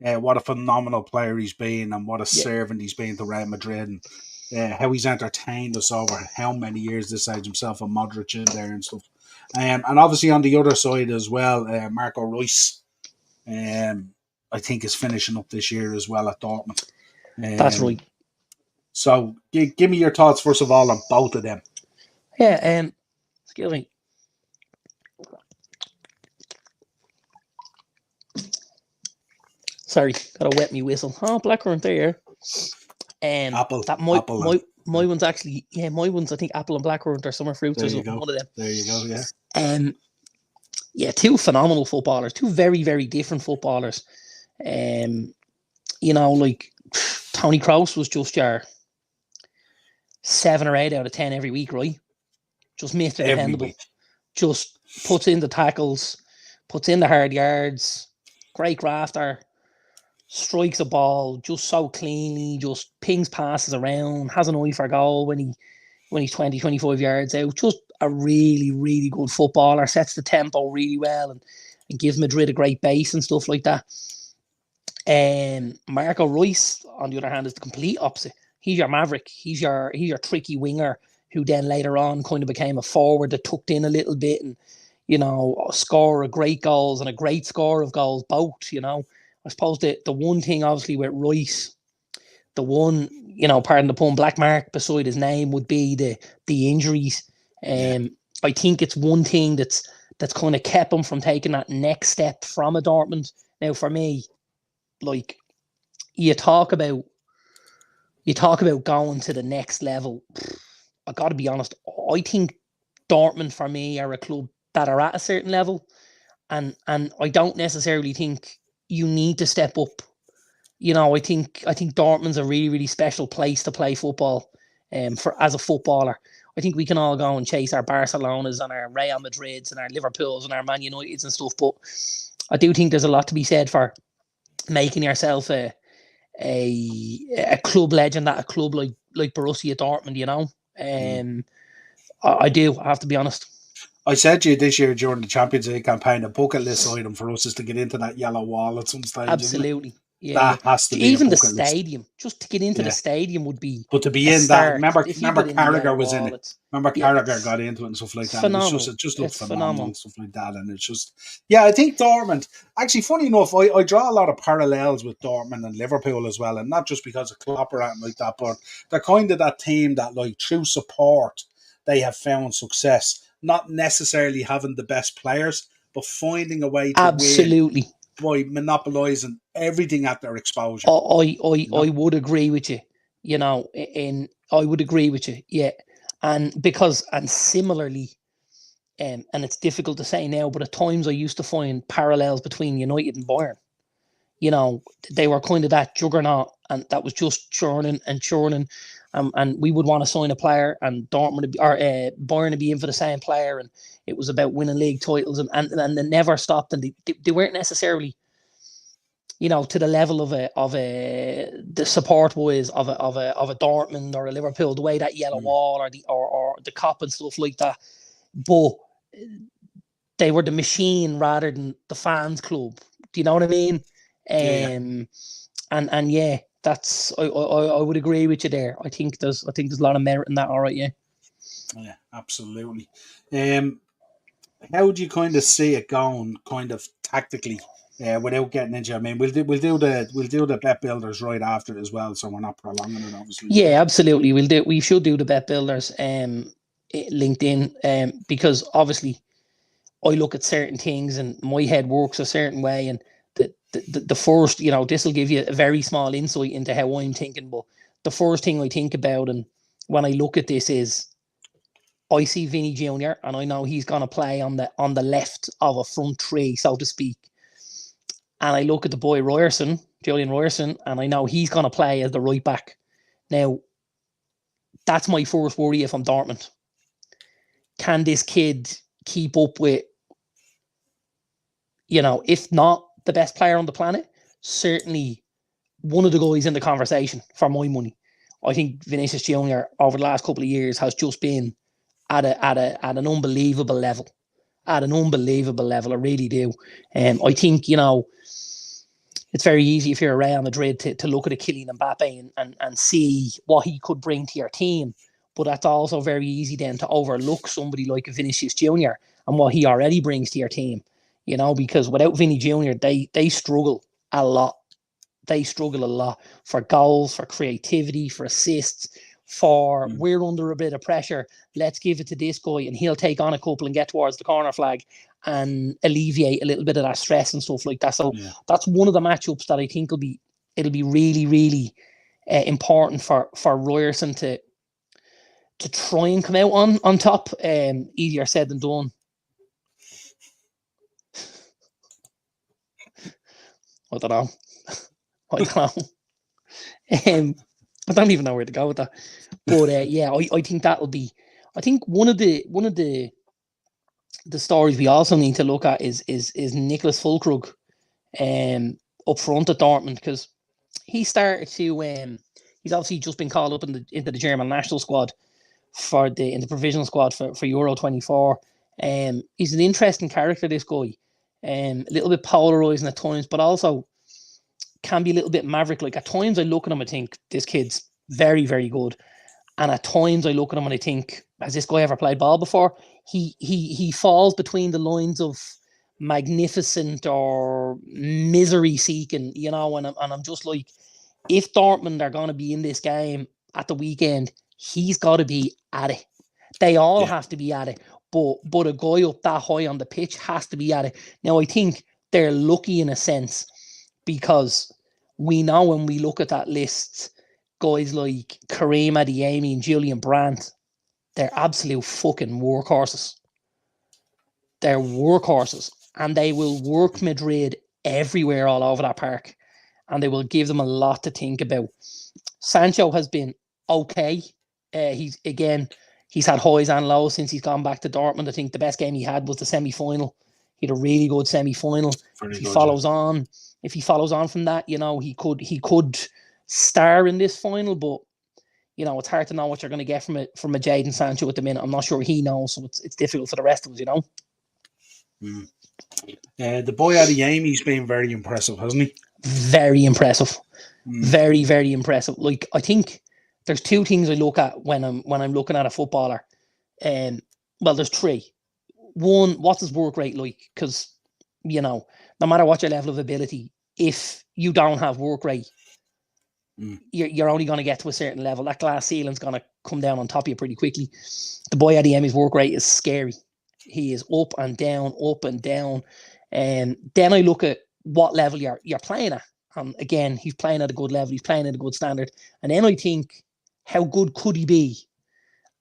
What a phenomenal player he's been, and what a servant he's been to Real Madrid, and how he's entertained us over how many years this age, himself and Modric in there and stuff. And obviously on the other side as well, Marco Reus, I think is finishing up this year as well at Dortmund. That's right. So give me your thoughts first of all on both of them. Yeah. Excuse me. Sorry, gotta wet me whistle. Oh, blackcurrant there. Apple. That Apple. my one's actually, yeah, my one's I think apple and blackcurrant or summer fruits There or you something. go. One of them. There you go. Yeah. Yeah, two phenomenal footballers, two very, very different footballers. Like Tony Kroos was just your 7 or 8 out of 10 every week, right? Just Mr. Every Dependable. week. Just puts in the tackles, puts in the hard yards, great grafter, strikes a ball just so cleanly, just pings passes around, has an eye for goal when he's 20, 25 yards out. Just a really, really good footballer, sets the tempo really well and gives Madrid a great base and stuff like that. Marco Reus, on the other hand, is the complete opposite. He's your maverick. He's your tricky winger who then later on kind of became a forward that tucked in a little bit and, score of great goals and a great score of goals, both, I suppose the one thing, obviously, with Reus, the one, pardon the pun, black mark beside his name would be the injuries. I think it's one thing that's kind of kept him from taking that next step from a Dortmund. Now, for me, like, you talk about going to the next level. I got to be honest. I think Dortmund, for me, are a club that are at a certain level, and I don't necessarily think you need to step up. I think Dortmund's a really, really special place to play football. For as a footballer, I think we can all go and chase our Barcelonas and our Real Madrids and our Liverpools and our Man Uniteds and stuff, but I do think there's a lot to be said for making yourself a club legend at a club like Borussia Dortmund. I do. I have to be honest. I said to you this year during the Champions League campaign, a bucket list item for us is to get into that yellow wall at some stage. Absolutely. Yeah, that has to be even the bucket stadium. List. Just to get into the stadium would be. But to be in that, remember Carragher was in it. Remember Carragher got into it and stuff like that. It just looked phenomenal and stuff like that. And it's just, I think Dortmund. Actually, funny enough, I draw a lot of parallels with Dortmund and Liverpool as well, and not just because of Klopp or anything like that, but they're kind of that team that, like, through support, they have found success. Not necessarily having the best players, but finding a way to win by monopolising everything at their exposure. I would agree with you. I would agree with you. Yeah, and similarly, and it's difficult to say now, but at times I used to find parallels between United and Bayern. They were kind of that juggernaut, and that was just churning and churning. And we would want to sign a player, and Dortmund or Bayern to be in for the same player, and it was about winning league titles, and they never stopped, and they weren't necessarily, to the level of the support wise of a Dortmund or a Liverpool, the way that yellow wall or the cop and stuff like that, but they were the machine rather than the fans club. Do you know what I mean? And yeah. That's I would agree with you there. I think there's a lot of merit in that. All right, yeah. Yeah, absolutely. How do you kind of see it going, kind of tactically, without getting into? I mean, we'll do the bet builders right after as well, so we're not prolonging it, obviously. Yeah, absolutely. We should do the bet builders, LinkedIn, because obviously I look at certain things and my head works a certain way, and the first, this will give you a very small insight into how I'm thinking, but the first thing I think about, and when I look at this, is I see Vinny Jr. and I know he's going to play on the left of a front three, so to speak. And I look at the boy Julian Ryerson, and I know he's going to play as the right back. Now, that's my first worry if I'm Dortmund. Can this kid keep up with, if not the best player on the planet, certainly one of the guys in the conversation for my money? I think Vinicius Jr. over the last couple of years has just been at an unbelievable level. At an unbelievable level, I really do. I think, it's very easy if you're a Real Madrid to look at a Kylian Mbappe and see what he could bring to your team. But that's also very easy then to overlook somebody like Vinicius Jr. and what he already brings to your team. Because without Vinny Jr., they struggle a lot. They struggle a lot for goals, for creativity, for assists. for we're under a bit of pressure. Let's give it to this guy and he'll take on a couple and get towards the corner flag and alleviate a little bit of that stress and stuff like that. So that's one of the matchups that I think it'll be really, really important for Ryerson to try and come out on top. Easier said than done. I don't know. I don't even know where to go with that. But I think that'll be. I think one of the stories we also need to look at is Nicholas Fulkrug, up front at Dortmund, because he started to. He's obviously just been called up into the German national squad in the provisional squad for Euro 24. He's an interesting character, this guy. A little bit polarizing at times, but also can be a little bit maverick. Like at times I look at him and think this kid's very, very good. And at times I look at him and I think, has this guy ever played ball before? He falls between the lines of magnificent or misery seeking, and I'm just like, if Dortmund are going to be in this game at the weekend, he's got to be at it. They all have to be at it. But a guy up that high on the pitch has to be at it. Now, I think they're lucky in a sense because we know when we look at that list, guys like Kareem Adeyemi and Julian Brandt, they're absolute fucking workhorses. They're workhorses. And they will work Madrid everywhere all over that park. And they will give them a lot to think about. Sancho has been okay. He's had highs and lows since he's gone back to Dortmund. I think the best game he had was the semi-final. He had a really good semi-final. If he follows on from that, he could star in this final, but it's hard to know what you're going to get from a Jadon Sancho at the minute. I'm not sure he knows, so it's difficult for the rest of us, The boy Adeyemi's been very impressive, hasn't he? Very impressive. Very, very impressive. Like, I think there's two things I look at when I'm looking at a footballer. Well, there's three. One, what's his work rate like? Because, no matter what your level of ability, if you don't have work rate, you're only going to get to a certain level. That glass ceiling's going to come down on top of you pretty quickly. The boy Adeyemi's work rate is scary. He is up and down, up and down. And then I look at what level you're playing at. Again, he's playing at a good level. He's playing at a good standard. And then I think, how good could he be?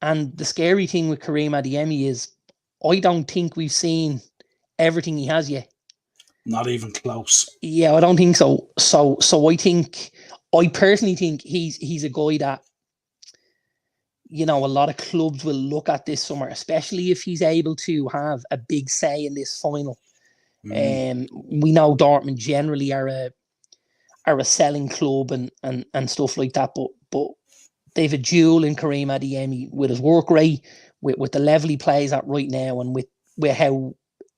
And the scary thing with Kareem Adeyemi is I don't think we've seen everything he has yet. Not even close. Yeah, I don't think so. So I personally think he's a guy that, a lot of clubs will look at this summer, especially if he's able to have a big say in this final. We know Dortmund generally are a selling club and stuff like that, but they've a jewel in Kareem Adeyemi with his work rate, with the level he plays at right now, and with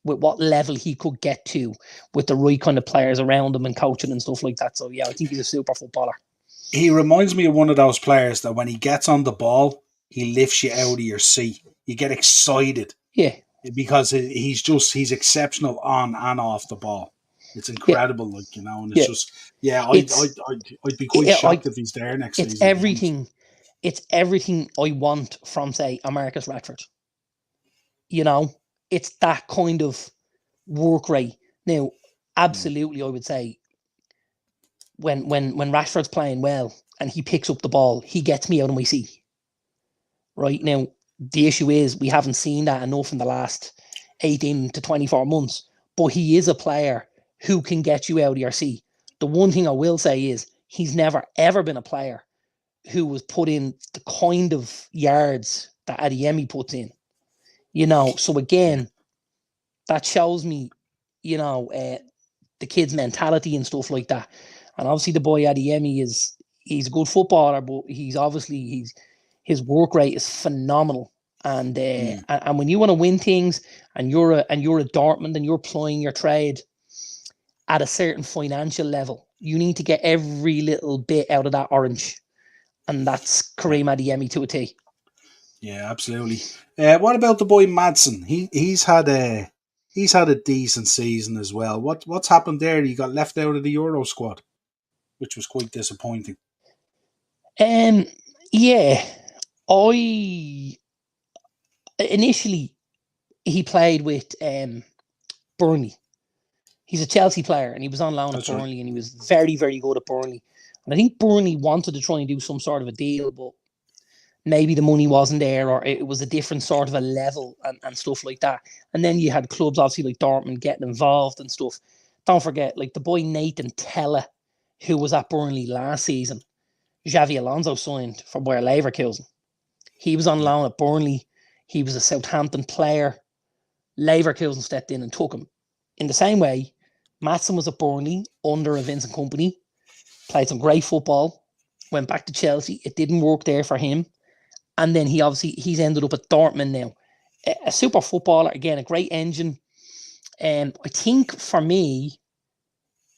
what level he could get to with the right kind of players around him and coaching and stuff like that. So yeah, I think he's a super footballer. He reminds me of one of those players that when he gets on the ball, he lifts you out of your seat. You get excited. Yeah. Because he's exceptional on and off the ball. It's incredible, and it's just, I'd be quite shocked if he's there next season. It's everything I want from, say, a Marcus Rashford. It's that kind of work rate. Now, absolutely, I would say when Rashford's playing well and he picks up the ball, he gets me out of my seat. Right now, the issue is we haven't seen that enough in the last 18 to 24 months. But he is a player who can get you out of your seat. The one thing I will say is he's never, ever been a player who was put in the kind of yards that Adeyemi puts in. So again, that shows me, the kid's mentality and stuff like that. And obviously the boy Adeyemi he's a good footballer, but his work rate is phenomenal. And when you want to win things and you're a Dortmund and you're plying your trade at a certain financial level, you need to get every little bit out of that orange. And that's Kareem Adeyemi to a T. Yeah, absolutely. What about the boy Madsen? He's had a decent season as well. What's happened there? He got left out of the Euro squad, which was quite disappointing. Yeah, initially he played with Burnley. He's a Chelsea player, and he was on loan at Burnley, and he was very, very good at Burnley. And I think Burnley wanted to try and do some sort of a deal, but maybe the money wasn't there, or it was a different sort of a level and stuff like that. And then you had clubs, obviously, like Dortmund getting involved and stuff. Don't forget, like the boy Nathan Tella, who was at Burnley last season, Xavi Alonso signed for Bayer Leverkusen. He was on loan at Burnley. He was a Southampton player. Leverkusen stepped in and took him. In the same way, Maatsen was at Burnley under a Vincent Kompany, played some great football, went back to Chelsea. It didn't work there for him. And then he's ended up at Dortmund now. A super footballer, again, a great engine. I think for me,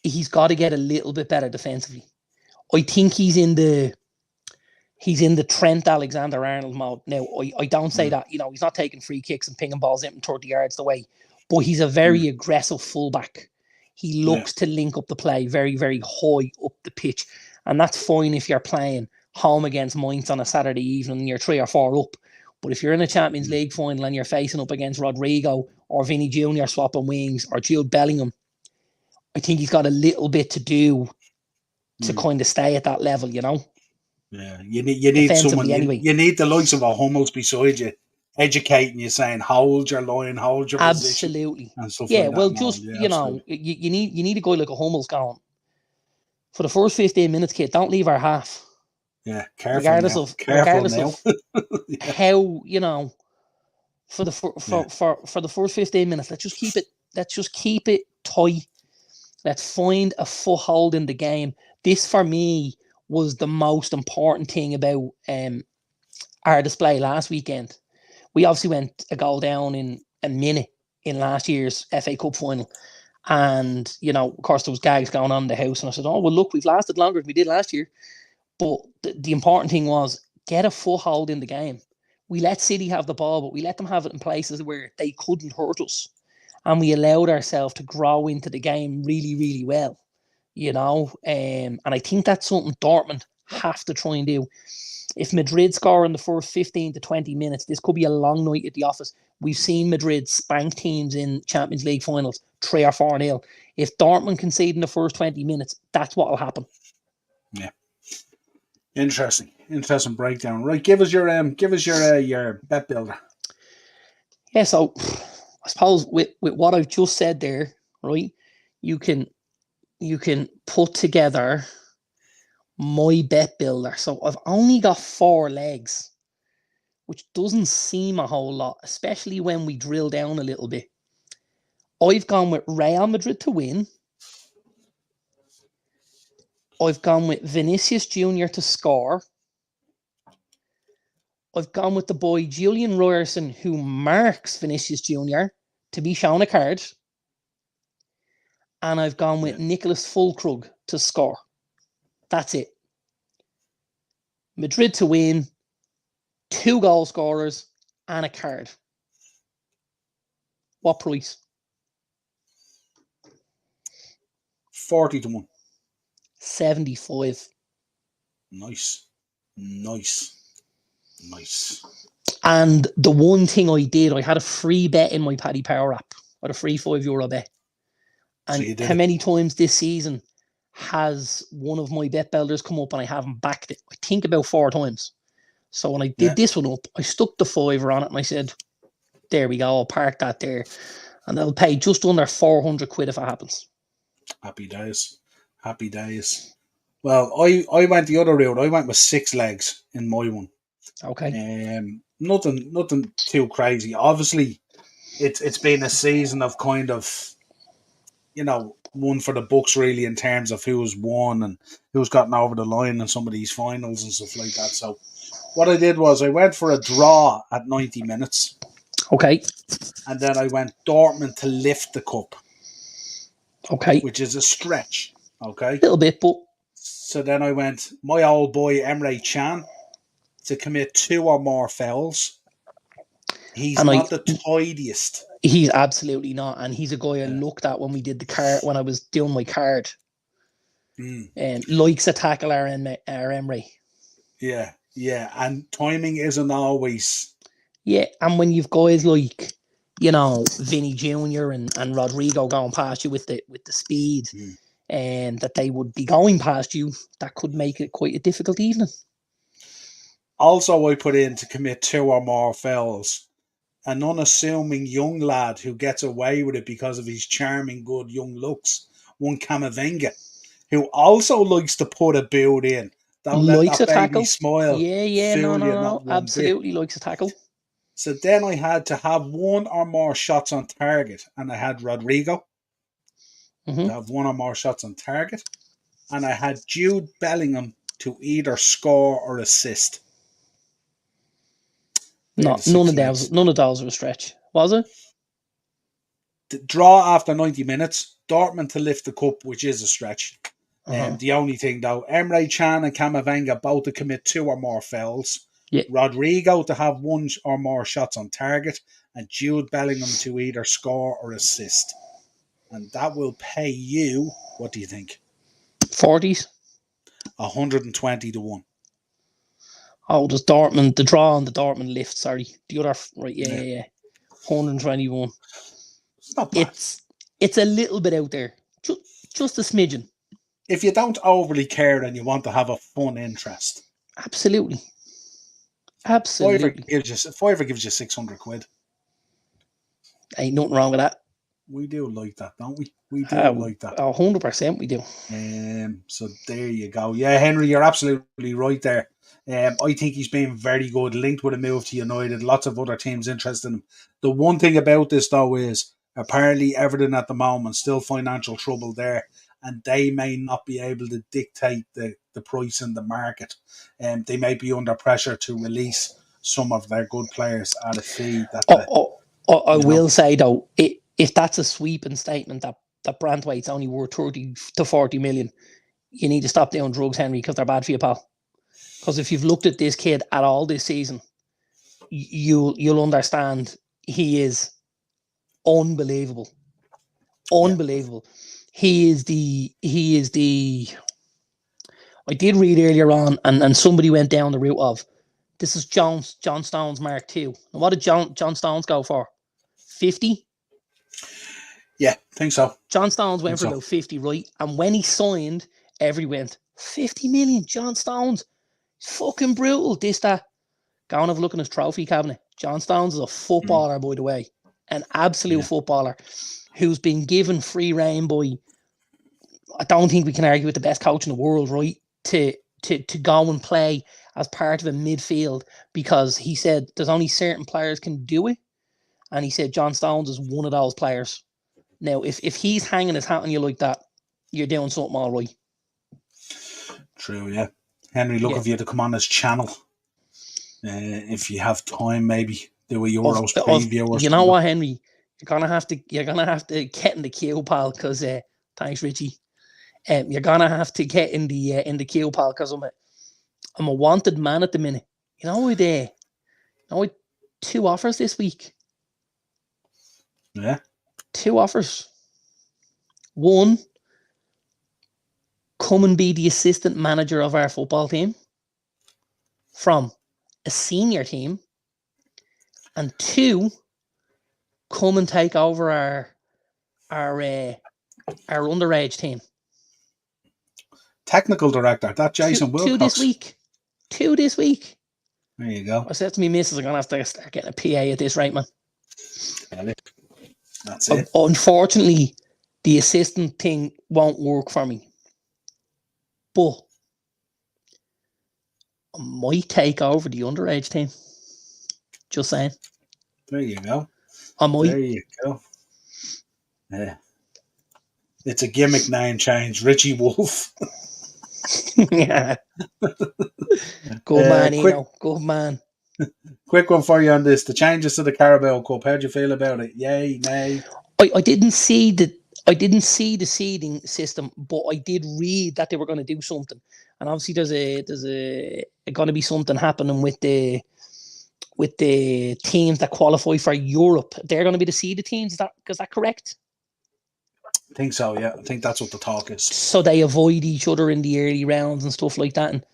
he's got to get a little bit better defensively. I think he's in the Trent Alexander-Arnold mode. Now, I don't say that, he's not taking free kicks and pinging balls in from 30 yards away, but he's a very aggressive fullback. He looks to link up the play very, very high up the pitch. And that's fine if you're playing home against Mainz on a Saturday evening and you're 3 or 4 up. But if you're in a Champions League final and you're facing up against Rodrigo or Vinny Jr. swapping wings or Jude Bellingham, I think he's got a little bit to do to kind of stay at that level, Yeah, you need someone. Anyway. You need the likes of a Hummels beside you, educating you, saying hold your line, hold your position, absolutely, and stuff yeah. like that. Well, just you need a guy like a Hummels going for the first 15 minutes, kid. Don't leave our half. Yeah, careful regardless now. of yeah. How for the for the first 15 minutes, let's just keep it tight. Let's find a foothold in the game. This for me was the most important thing about our display last weekend. We obviously went a goal down in a minute in last year's FA Cup final. And, of course, there was gags going on in the house. And I said, oh, well, look, we've lasted longer than we did last year. But the important thing was get a foothold in the game. We let City have the ball, but we let them have it in places where they couldn't hurt us. And we allowed ourselves to grow into the game really, really well. And I think that's something Dortmund have to try and do. If Madrid score in the first 15 to 20 minutes, this could be a long night at the office. We've seen Madrid spank teams in Champions League finals 3 or 4-0. If Dortmund concede in the first 20 minutes, that's what will happen. Yeah. Interesting breakdown. Right, give us your bet builder. Yeah, so I suppose with what I've just said there, right, you can put together my bet builder. So I've only got 4 legs, which doesn't seem a whole lot, especially when we drill down a little bit. I've gone with Real Madrid to win. I've gone with Vinicius Jr. to score. I've gone with the boy Julian Ryerson, who marks Vinicius Jr. to be shown a card. And I've gone with Nicholas Fulkrug to score. That's it. Madrid to win, 2 goal scorers, and a card. What price? 40 to 1. 75. Nice. And the one thing I did, I had a free bet in my Paddy Power app. I had a free €5 bet. And how many times this season has one of my bet builders come up and I haven't backed it? I think about 4 times. So when I did this one up, I stuck the £5 on it and I said, there we go, I'll park that there. And they'll pay just under 400 quid if it happens. Happy days. Well, I went the other route. I went with 6 legs in my one. Okay. Nothing too crazy. Obviously, it's been a season of kind of, one for the books really in terms of who's won and who's gotten over the line in some of these finals and stuff like that. So what I did was I went for a draw at 90 minutes. Okay. And then I went Dortmund to lift the cup. Okay. Which is a stretch. Okay. A little bit, but. So then I went my old boy Emre Can to commit 2 or more fouls. He's not the tidiest. He's absolutely not. And he's a guy I looked at when we did the card, when I was doing my card. And likes a tackle our Emre. Yeah. Yeah, and timing isn't always. Yeah, and when you've guys like, you know, Vinny Jr. and Rodrigo going past you with the speed, and that they would be going past you, that could make it quite a difficult evening. Also, I put in to commit 2 or more fouls. An unassuming young lad who gets away with it because of his charming, good young looks. One Camavinga, who also likes to put a boot in. Don't let Likes that a baby tackle. smile Yeah, fool you, no. not one bit. Absolutely likes a tackle. So then I had to have 1 or more shots on target, and I had Rodrigo to have 1 or more shots on target, and I had Jude Bellingham to either score or assist. They're No, the 6 legs. none of those were a stretch, was it? The draw after 90 minutes, Dortmund to lift the cup, which is a stretch. The only thing, though, Emre Can and Camavinga both to commit 2 or more fouls. Yeah. Rodrigo to have 1 or more shots on target, and Jude Bellingham to either score or assist. And that will pay you, what do you think? 40s? 120 to 1. Oh, there's Dortmund, the draw on the Dortmund lift, sorry. The other, right, yeah. 121. It's not bad. It's a little bit out there. Just a smidgen. If you don't overly care and you want to have a fun interest. Absolutely. Fiver gives you 600 quid. Ain't nothing wrong with that. We do like that, don't we? We do like that. 100% we do. So there you go. Yeah, Henry, you're absolutely right there. I think he's been very good, linked with a move to United. Lots of other teams interested in him. The one thing about this, though, is apparently Everton at the moment still financial trouble there, and they may not be able to dictate the price in the market. They may be under pressure to release some of their good players at a fee. I will say, though, if that's a sweeping statement that Brandtwaite's only worth 30 to 40 million, you need to stop doing drugs, Henry, because they're bad for you, pal. Because if you've looked at this kid at all this season, you'll understand he is unbelievable. Unbelievable. Yeah. He is the I did read earlier on, and somebody went down the route of, this is John Stones Mark II. And what did John Stones go for? 50? Yeah, I think so. John Stones went for about 50, right? And when he signed, everybody went, 50 million, John Stones. It's fucking brutal. This, that. Go and have a look in his trophy cabinet. John Stones is a footballer, by the way. An absolute footballer who's been given free rein by, I don't think we can argue with the best coach in the world, right? To go and play as part of a midfield, because he said there's only certain players can do it. And he said John Stones is one of those players. Now, if he's hanging his hat on you like that, you're doing something all right. True, yeah. Henry, look if you had to come on this channel. If you have time, maybe do a Euros preview or something. You know what, Henry? You're gonna have to get in the queue, pal, because thanks, Richie. You're gonna have to get in the queue, pal, because I'm a wanted man at the minute. You know, with 2 offers this week. Yeah. 2 offers. One, come and be the assistant manager of our football team from a senior team. And 2, come and take over our underage team. Technical director, that Jason Wilcox. 2 this week. There you go. I said to me missus, I'm going to have to start getting a PA at this rate, man. That's it. Unfortunately, the assistant thing won't work for me. But I might take over the underage team. Just saying. There you go. I might. There you go. Yeah. It's a gimmick name change. Richie Wolf. Yeah. Good man, Eno. Good man. Quick one for you on this. The changes to the Carabao Cup. How do you feel about it? Yay, nay? I didn't see the seeding system, but I did read that they were going to do something. And obviously there's going to be something happening with the teams that qualify for Europe. They're going to be the seeded teams. Is that correct? I think so, yeah. I think that's what the talk is. So they avoid each other in the early rounds and stuff like that. And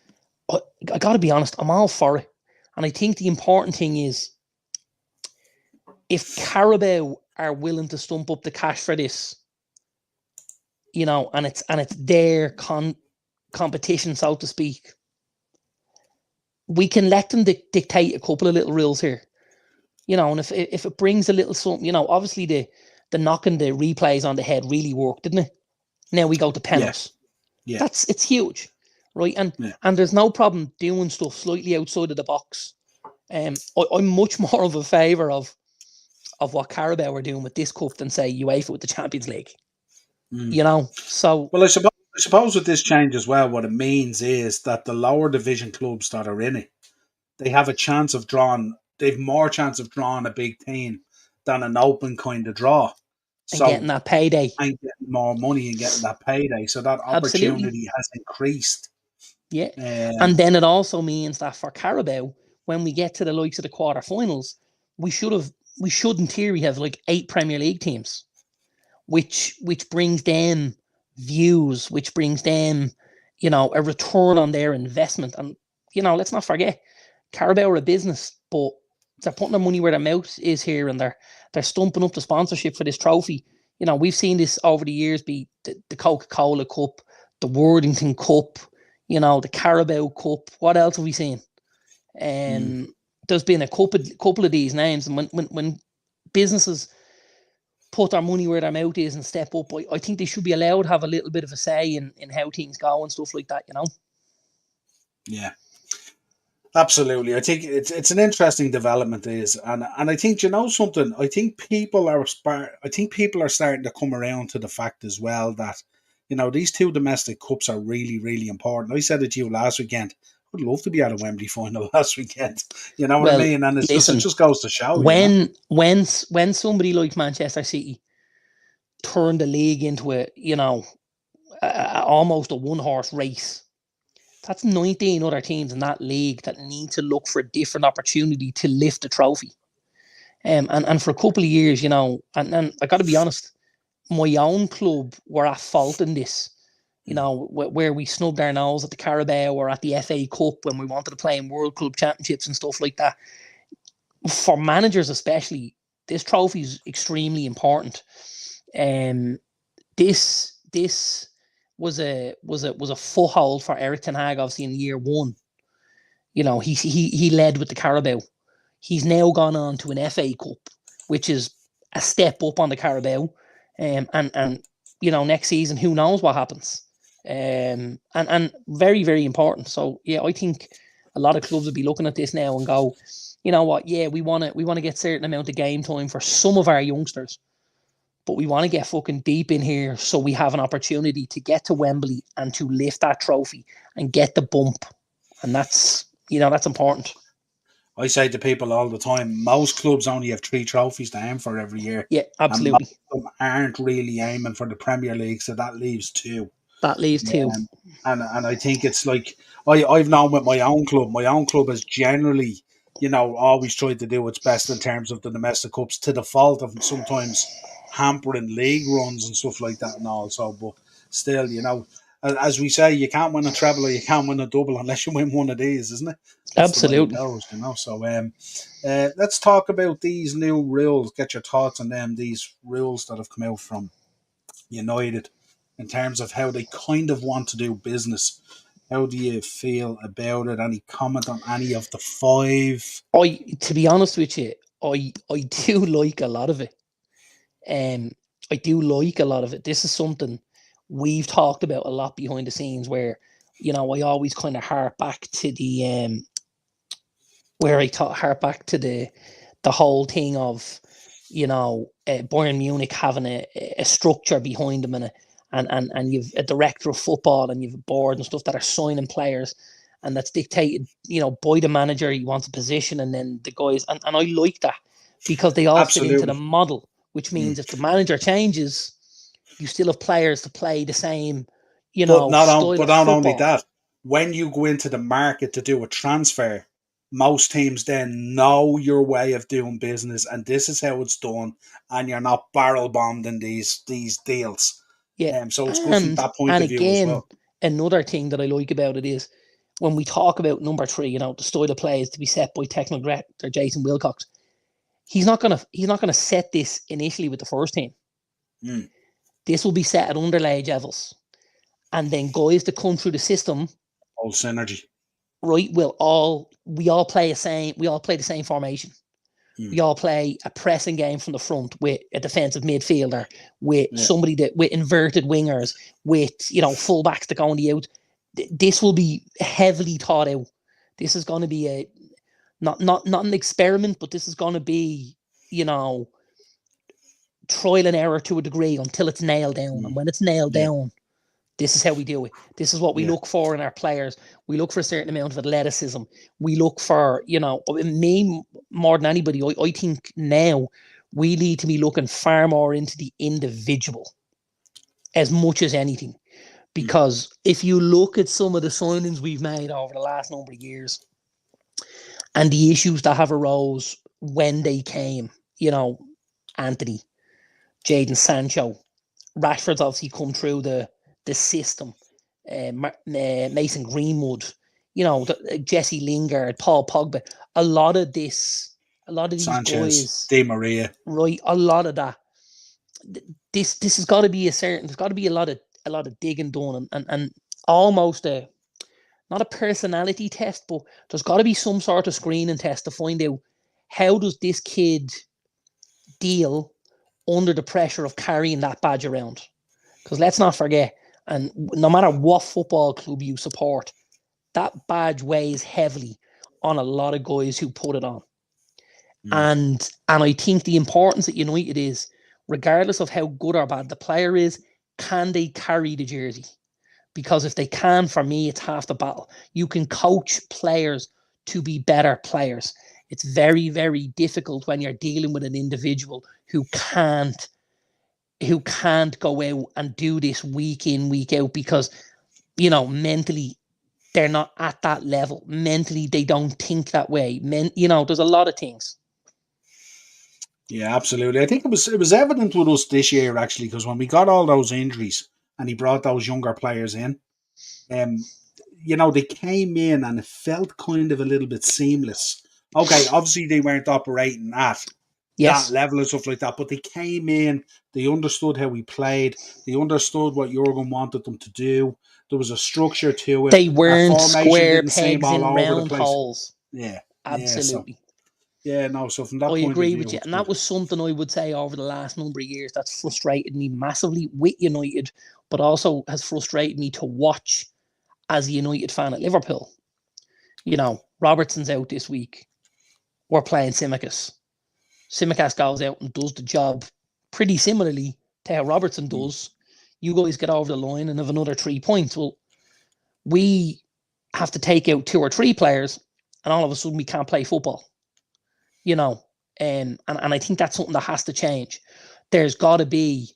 I got to be honest, I'm all for it. And I think the important thing is, if Carabao are willing to stump up the cash for this, and it's their competition, so to speak, we can let them dictate a couple of little rules here. And if it brings a little something, obviously the knocking the replays on the head really worked, didn't it? Now we go to penalties. Yeah. It's huge, right? And there's no problem doing stuff slightly outside of the box. I'm much more of a favour of what Carabao are doing with this cup than, say, UEFA with the Champions League. So... Well, I suppose with this change as well, what it means is that the lower division clubs that are in it, they have a chance of drawing, they've more chance of drawing a big team than an open kind of draw. And getting that payday. And getting more money and getting that payday. So that opportunity has increased. Yeah. And then it also means that for Carabao, when we get to the likes of the quarterfinals, we should in theory have like 8 Premier League teams, which brings them views, which brings them, a return on their investment. And, let's not forget, Carabao are a business, but they're putting their money where their mouth is here, and they're stumping up the sponsorship for this trophy. We've seen this over the years be the Coca-Cola Cup, the Worthington Cup, the Carabao Cup. What else have we seen? There's been a couple of these names, and when businesses put their money where their mouth is and step up, I think they should be allowed to have a little bit of a say in how things go and stuff like that, Yeah. Absolutely. I think it's an interesting development, and I think something. I think people are starting to come around to the fact as well that these 2 domestic cups are really, really important. I said it to you last weekend. I'd love to be at a Wembley final last weekend. You know what I mean? And it just goes to show. When somebody like Manchester City turned the league into almost a one-horse race, that's 19 other teams in that league that need to look for a different opportunity to lift the trophy. And for a couple of years, and I got to be honest, my own club were at fault in this, where we snubbed our nose at the Carabao or at the FA Cup when we wanted to play in World Club Championships and stuff like that. For managers especially, this trophy is extremely important. This was a foothold for Eric Ten Hag, obviously, in year 1. He led with the Carabao. He's now gone on to an FA Cup, which is a step up on the Carabao. And next season, who knows what happens. And very, very important. So yeah, I think a lot of clubs will be looking at this now and go, you know what, yeah, we want to get certain amount of game time for some of our youngsters, but we want to get fucking deep in here so we have an opportunity to get to Wembley and to lift that trophy and get the bump. And that's important. I say to people all the time, most clubs only have 3 trophies to aim for every year. Yeah, absolutely. And most of them aren't really aiming for the Premier League, so that leaves 2. That leaves 2. And I think it's like, I've known with my own club has generally, always tried to do its best in terms of the domestic cups, to the fault of sometimes hampering league runs and stuff like that and all. So, but still, as we say, you can't win a treble or you can't win a double unless you win one of these, isn't it? That's absolutely. The way it goes, So, let's talk about these new rules. Get your thoughts on them. These rules that have come out from United in terms of how they kind of want to do business. How do you feel about it? Any comment on any of the 5? To be honest with you, I do like a lot of it. I do like a lot of it. This is something we've talked about a lot behind the scenes, where I always kind of harp back to the the whole thing of Bayern Munich having a structure behind them and you've a director of football and you've a board and stuff that are signing players, and that's dictated by the manager. He wants a position, and then the guys, and I like that because they all fit into the model, which means if the manager changes, you still have players to play the same, but not style only that, when you go into the market to do a transfer, most teams then know your way of doing business, and this is how it's done, and you're not barrel bombed in these deals. Yeah. So it's good from that point of view as well. Another thing that I like about it is when we talk about number 3, the style of play is to be set by technical director Jason Wilcox. He's not gonna set this initially with the first team. This will be set at underage levels, and then guys that come through the system, all synergy, right? We all play the same formation. We all play a pressing game from the front with a defensive midfielder, with somebody with inverted wingers, with fullbacks that go on the out. This will be heavily thought out. This is going to be a not an experiment, but this is going to be trial and error to a degree until it's nailed down. And when it's nailed down, this is how we do it. This is what we look for in our players. We look for a certain amount of athleticism. We look for, me more than anybody, I think now we need to be looking far more into the individual as much as anything. Because if you look at some of the signings we've made over the last number of years and the issues that have arose when they came, Anthony, Jadon Sancho, Rashford's obviously come through the system, Mason Greenwood, Jesse Lingard, Paul Pogba, a lot of these Sanchez, guys, Di Maria, right? A lot of that. This has got to be there's got to be a lot of digging done and almost not a personality test, but there's got to be some sort of screening test to find out how does this kid deal under the pressure of carrying that badge around. Because let's not forget, and no matter what football club you support, that badge weighs heavily on a lot of guys who put it on. And I think the importance at United is, regardless of how good or bad the player is, can they carry the jersey? Because if they can, for me, it's half the battle. You can coach players to be better players. It's very, very difficult when you're dealing with an individual who can't go out and do this week in, week out because, mentally they're not at that level. Mentally, they don't think that way. There's a lot of things. Yeah, absolutely. I think it was evident with us this year, actually, because when we got all those injuries and he brought those younger players in, they came in and it felt kind of a little bit seamless. Okay, obviously they weren't operating at that level and stuff like that, but they came in, they understood how we played, they understood what Jurgen wanted them to do. There was a structure to it. They weren't square didn't pegs seem in all over the round place. holes. Yeah, absolutely. So from that I point agree of view, with you, and that was something I would say over the last number of years that's frustrated me massively with United, but also has frustrated me to watch as a United fan at Liverpool. Robertson's out this week. We're playing Tsimikas. Tsimikas goes out and does the job pretty similarly to how Robertson does. You guys get over the line and have another 3 points. Well, we have to take out 2 or 3 players, and all of a sudden we can't play football. And I think that's something that has to change. There's got to be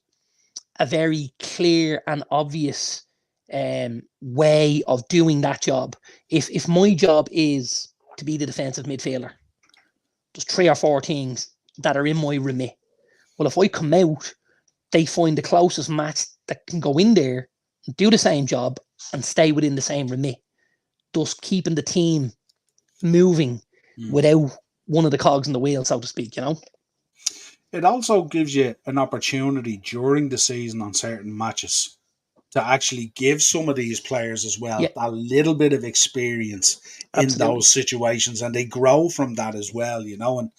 a very clear and obvious way of doing that job. If my job is to be the defensive midfielder, there's 3 or 4 things that are in my remit. Well, if I come out, they find the closest match that can go in there, do the same job, and stay within the same remit, thus keeping the team moving without one of the cogs in the wheel, so to speak, It also gives you an opportunity during the season on certain matches to actually give some of these players as well a little bit of experience in those situations, and they grow from that as well, and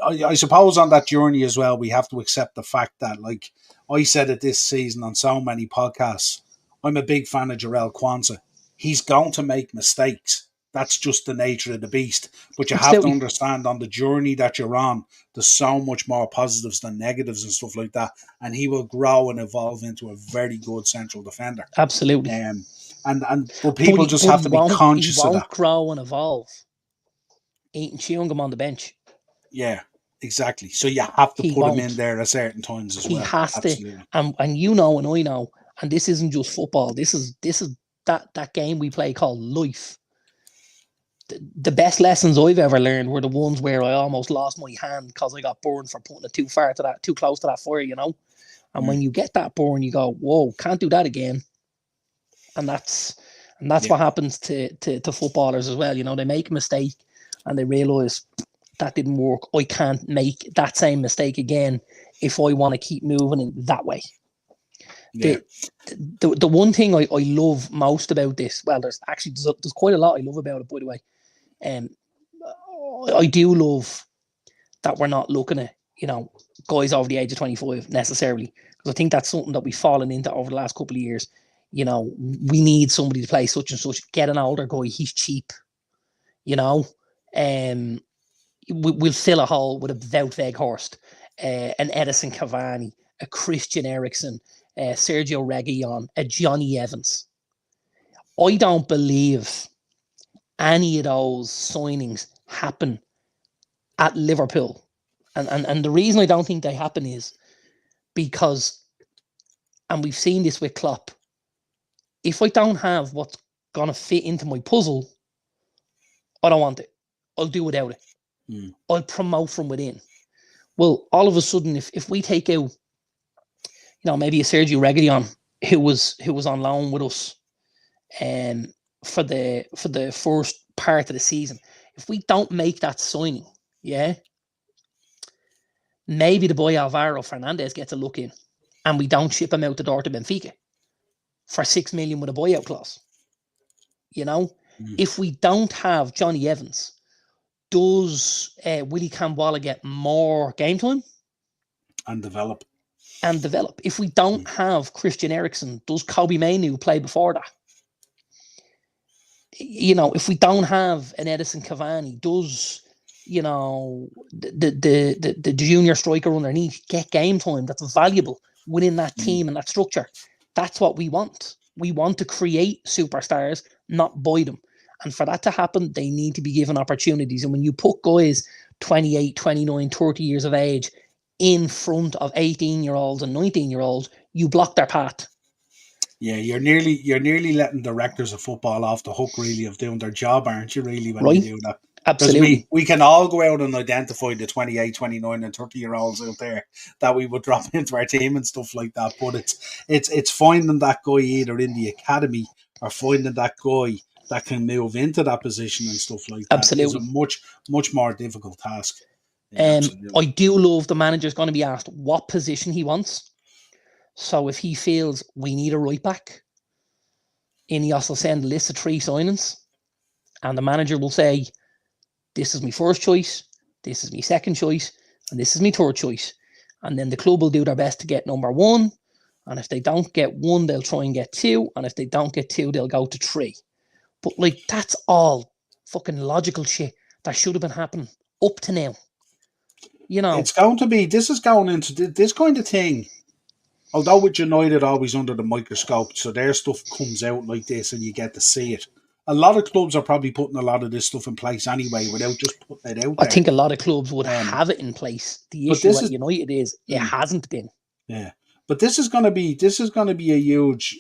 I suppose on that journey as well, we have to accept the fact that, like I said it this season on so many podcasts, I'm a big fan of Jarrell Kwanzaa. He's going to make mistakes. That's just the nature of the beast. But you have to understand, on the journey that you're on, there's so much more positives than negatives and stuff like that. And he will grow and evolve into a very good central defender. Absolutely. But people just have to be conscious of that. He won't grow and evolve eating chewing gum on the bench. Yeah, exactly. So you have to put him in there at certain times as well. He has to. And and I know, and this isn't just football. This is that game we play called life. The best lessons I've ever learned were the ones where I almost lost my hand because I got burned for putting it too close to that fire, And when you get that burn, you go, whoa, can't do that again. And that's And that's what happens to footballers as well. You know, they make a mistake and they realise that didn't work. I can't make that same mistake again if I want to keep moving in that way. Yeah. The one thing I love most about this, well, there's quite a lot I love about it, by the way. I do love that we're not looking at, you know, guys over the age of 25 necessarily, because I think that's something that we've fallen into over the last couple of years. You know, we need somebody to play such and such. Get an older guy, he's cheap. You know, we'll fill a hole with a Wout Weghorst, an Edison Cavani, a Christian Eriksen, Sergio Reguilon, a Johnny Evans. I don't believe any of those signings happen at Liverpool. And the reason I don't think they happen is because, and we've seen this with Klopp, if I don't have what's going to fit into my puzzle, I don't want it. I'll do without it. I'll promote from within. Well, all of a sudden, if we take out, you know, maybe a Sergio Reguilon who was on loan with us for the first part of the season, if we don't make that signing, maybe the boy Alvaro Fernandez gets a look in and we don't ship him out the door to Benfica for 6 million with a buyout clause. You know, if we don't have Johnny Evans, does Willie Campbell get more game time? And develop. If we don't have Christian Eriksen, does Kobe Mainoo play before that? You know, if we don't have an Edison Cavani, does, you know, the junior striker underneath get game time that's valuable within that team and that structure? That's what we want. We want to create superstars, not buy them. And for that to happen, they need to be given opportunities. And when you put guys 28, 29, 30 years of age in front of 18-year-olds and 19-year-olds, you block their path. Yeah, you're nearly letting directors of football off the hook, really, of doing their job, aren't you, really, when you do that? Absolutely. Because we can all go out and identify the 28, 29 and 30-year-olds out there that we would drop into our team and stuff like that. But it's finding that guy either in the academy or finding that guy that can move into that position and stuff like that. Absolutely. Is a much more difficult task. I do love the manager's going to be asked what position he wants. So if he feels we need a right back, Ineos will send a list of 3 signings, and the manager will say, this is my first choice, this is my second choice, and this is my third choice. And then the club will do their best to get number 1. And if they don't get 1, they'll try and get 2. And if they don't get 2, they'll go to 3. But like, that's all fucking logical shit that should have been happening up to now. You know, this is going into this kind of thing. Although with United always under the microscope, so their stuff comes out like this and you get to see it. A lot of clubs are probably putting a lot of this stuff in place anyway without just putting it out there. I think a lot of clubs would have it in place. The issue at United is it hasn't been. Yeah. But this is going to be a huge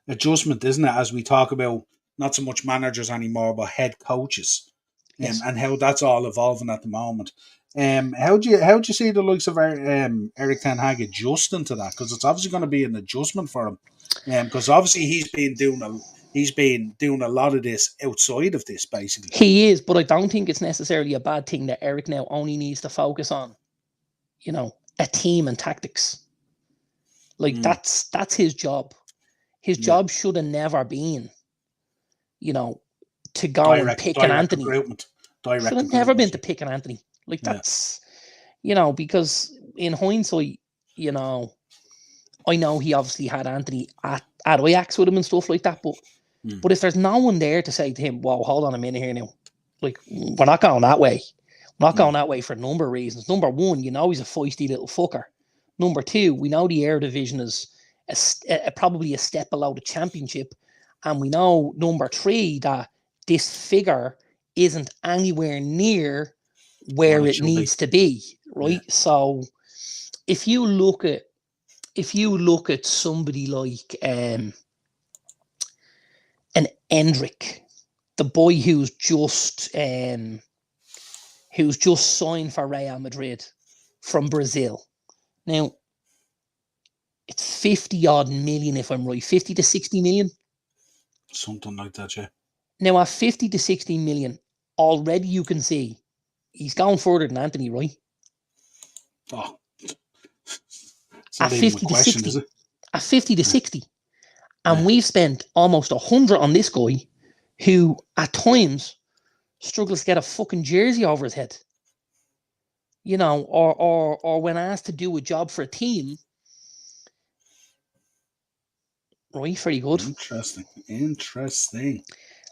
adjustment, isn't it? As we talk about not so much managers anymore, but head coaches, and how that's all evolving at the moment. How do you see the likes of Erik ten Hag adjusting to that? Because it's obviously going to be an adjustment for him. Because obviously he's been doing a lot of this outside of this, basically. He is, but I don't think it's necessarily a bad thing that Eric now only needs to focus on, you know, a team and tactics. Like that's his job. His job should have never been, you know, to go and pick an Anthony. Should have never been to pick an Anthony. Like that's, you know, because in hindsight, you know, I know he obviously had Anthony at Ajax with him and stuff like that, but if there's no one there to say to him, "Well, hold on a minute here now, like we're not going that way. We're not going that way for a number of reasons. Number 1, you know, he's a feisty little fucker. Number 2, we know the Air Division is probably a step below the Championship, and we know number 3 that this figure isn't anywhere near where it needs to be, right? Yeah. So if you look at somebody like an Endrick, the boy who's just signed for Real Madrid from Brazil. Now, it's 50 odd million, if I'm right, 50 to 60 million. Something like that, yeah. Now, at 50 to 60 million, already you can see he's gone further than Anthony, right? Oh, it's At not even a 50 to question, is 60. it? At 50 to Yeah. 60. And Yeah. we've spent almost 100 on this guy who, at times, struggles to get a fucking jersey over his head. You know, or when asked to do a job for a team, right? Very good. Interesting.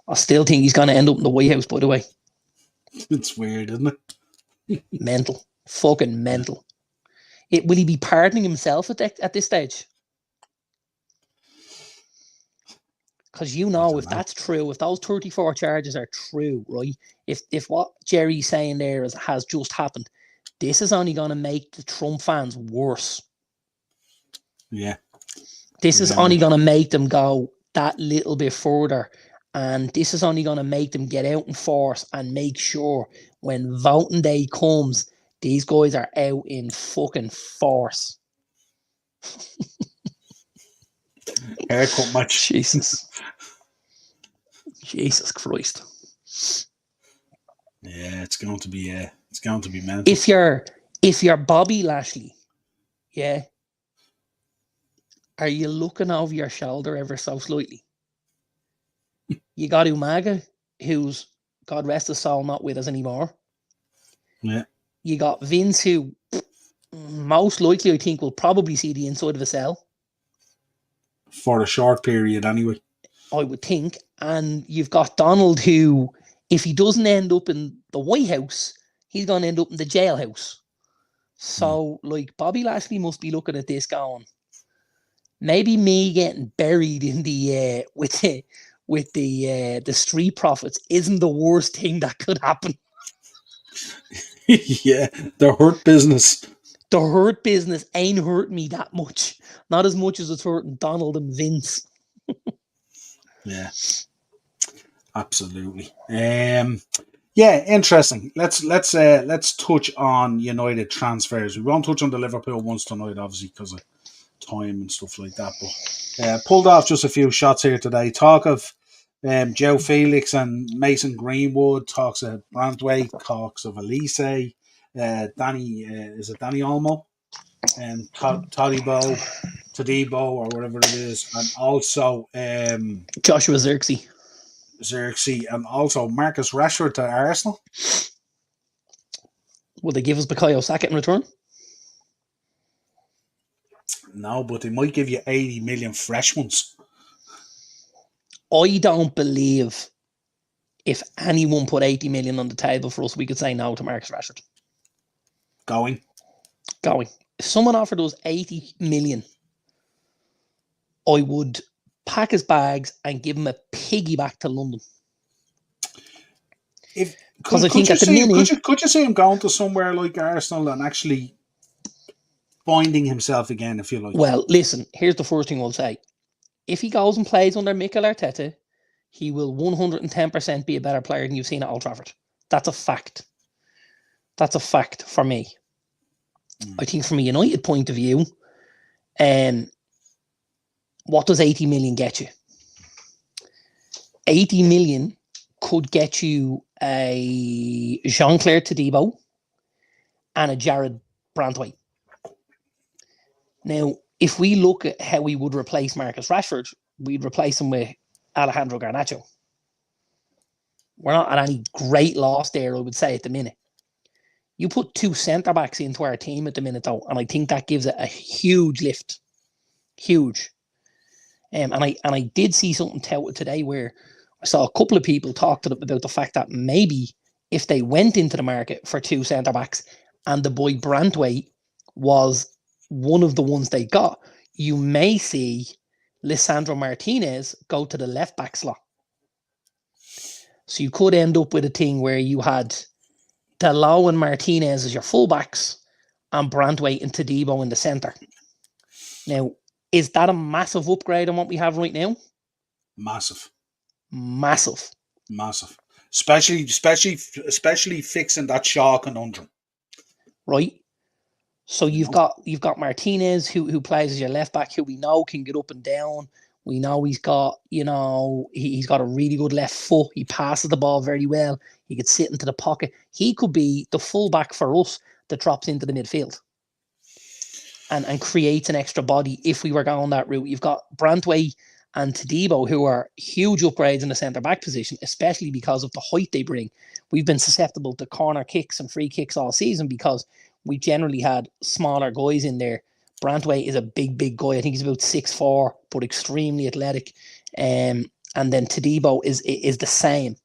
I still think he's going to end up in the White House, by the way. It's weird, isn't it? Mental. Fucking mental. Will he be pardoning himself at this stage? Because you know, if that's true, if those 34 charges are true, right? If what Jerry's saying there has just happened, this is only going to make the Trump fans worse. Yeah. This is only going to make them go that little bit further. And this is only going to make them get out in force and make sure when voting day comes, these guys are out in fucking force. Haircut match. Jesus. Jesus Christ. Yeah, it's going to be mental. If you're Bobby Lashley, yeah, are you looking over your shoulder ever so slightly? You got Umaga, who's, God rest his soul, not with us anymore. Yeah. You got Vince, who most likely I think will probably see the inside of a cell. For a short period anyway. I would think. And you've got Donald, who, if he doesn't end up in the White House, he's going to end up in the jailhouse. So, like, Bobby Lashley must be looking at this going, maybe me getting buried in the with the street profits isn't the worst thing that could happen. Yeah, the hurt business. The hurt business ain't hurt me that much. Not as much as it's hurting Donald and Vince. Yeah, absolutely. Yeah, interesting. Let's touch on United transfers. We won't touch on the Liverpool ones tonight, obviously, because of time and stuff like that. But pulled off just a few shots here today. Talk of Joe Felix and Mason Greenwood. Talks of Brantwaite. Talks of Elise. Danny, is it Danny Olmo? And Todibo, or whatever it is, and also Joshua Zirkzee, and also Marcus Rashford to Arsenal. Will they give us Bukayo Saka in return? No, but they might give you 80 million fresh ones. I don't believe if anyone put 80 million on the table for us, we could say no to Marcus Rashford. Going. If someone offered us 80 million, I would pack his bags and give him a piggyback to London. Because I think at the minute, could you see him going to somewhere like Arsenal and actually finding himself again, if you like? Well, listen, here's the first thing I'll say. If he goes and plays under Mikel Arteta, he will 110% be a better player than you've seen at Old Trafford. That's a fact. That's a fact for me. I think from a United point of view, what does 80 million get you? 80 million could get you a Jean-Claire Todibo and a Jared Brantwaite. Now, if we look at how we would replace Marcus Rashford, we'd replace him with Alejandro Garnacho. We're not at any great loss there, I would say, at the minute. You put two centre-backs into our team at the minute, though, and I think that gives it a huge lift. Huge. And I did see something touted today where I saw a couple of people talk to them about the fact that maybe if they went into the market for two centre-backs and the boy Brantwaite was one of the ones they got, you may see Lisandro Martinez go to the left-back slot. So you could end up with a thing where you had Dalot and Martinez as your fullbacks and Brantwaite and Todibo in the centre. Now, is that a massive upgrade on what we have right now? Massive. Especially fixing that Shaw conundrum. Right. So you've got Martinez who plays as your left back, who we know can get up and down. We know he's got, he's got a really good left foot. He passes the ball very well. He could sit into the pocket. He could be the fullback for us that drops into the midfield and creates an extra body if we were going that route. You've got Brantway and Tadibo, who are huge upgrades in the centre-back position, especially because of the height they bring. We've been susceptible to corner kicks and free kicks all season because we generally had smaller guys in there. Brantway is a big guy. I think he's about 6'4", but extremely athletic. And then Tadibo is the same.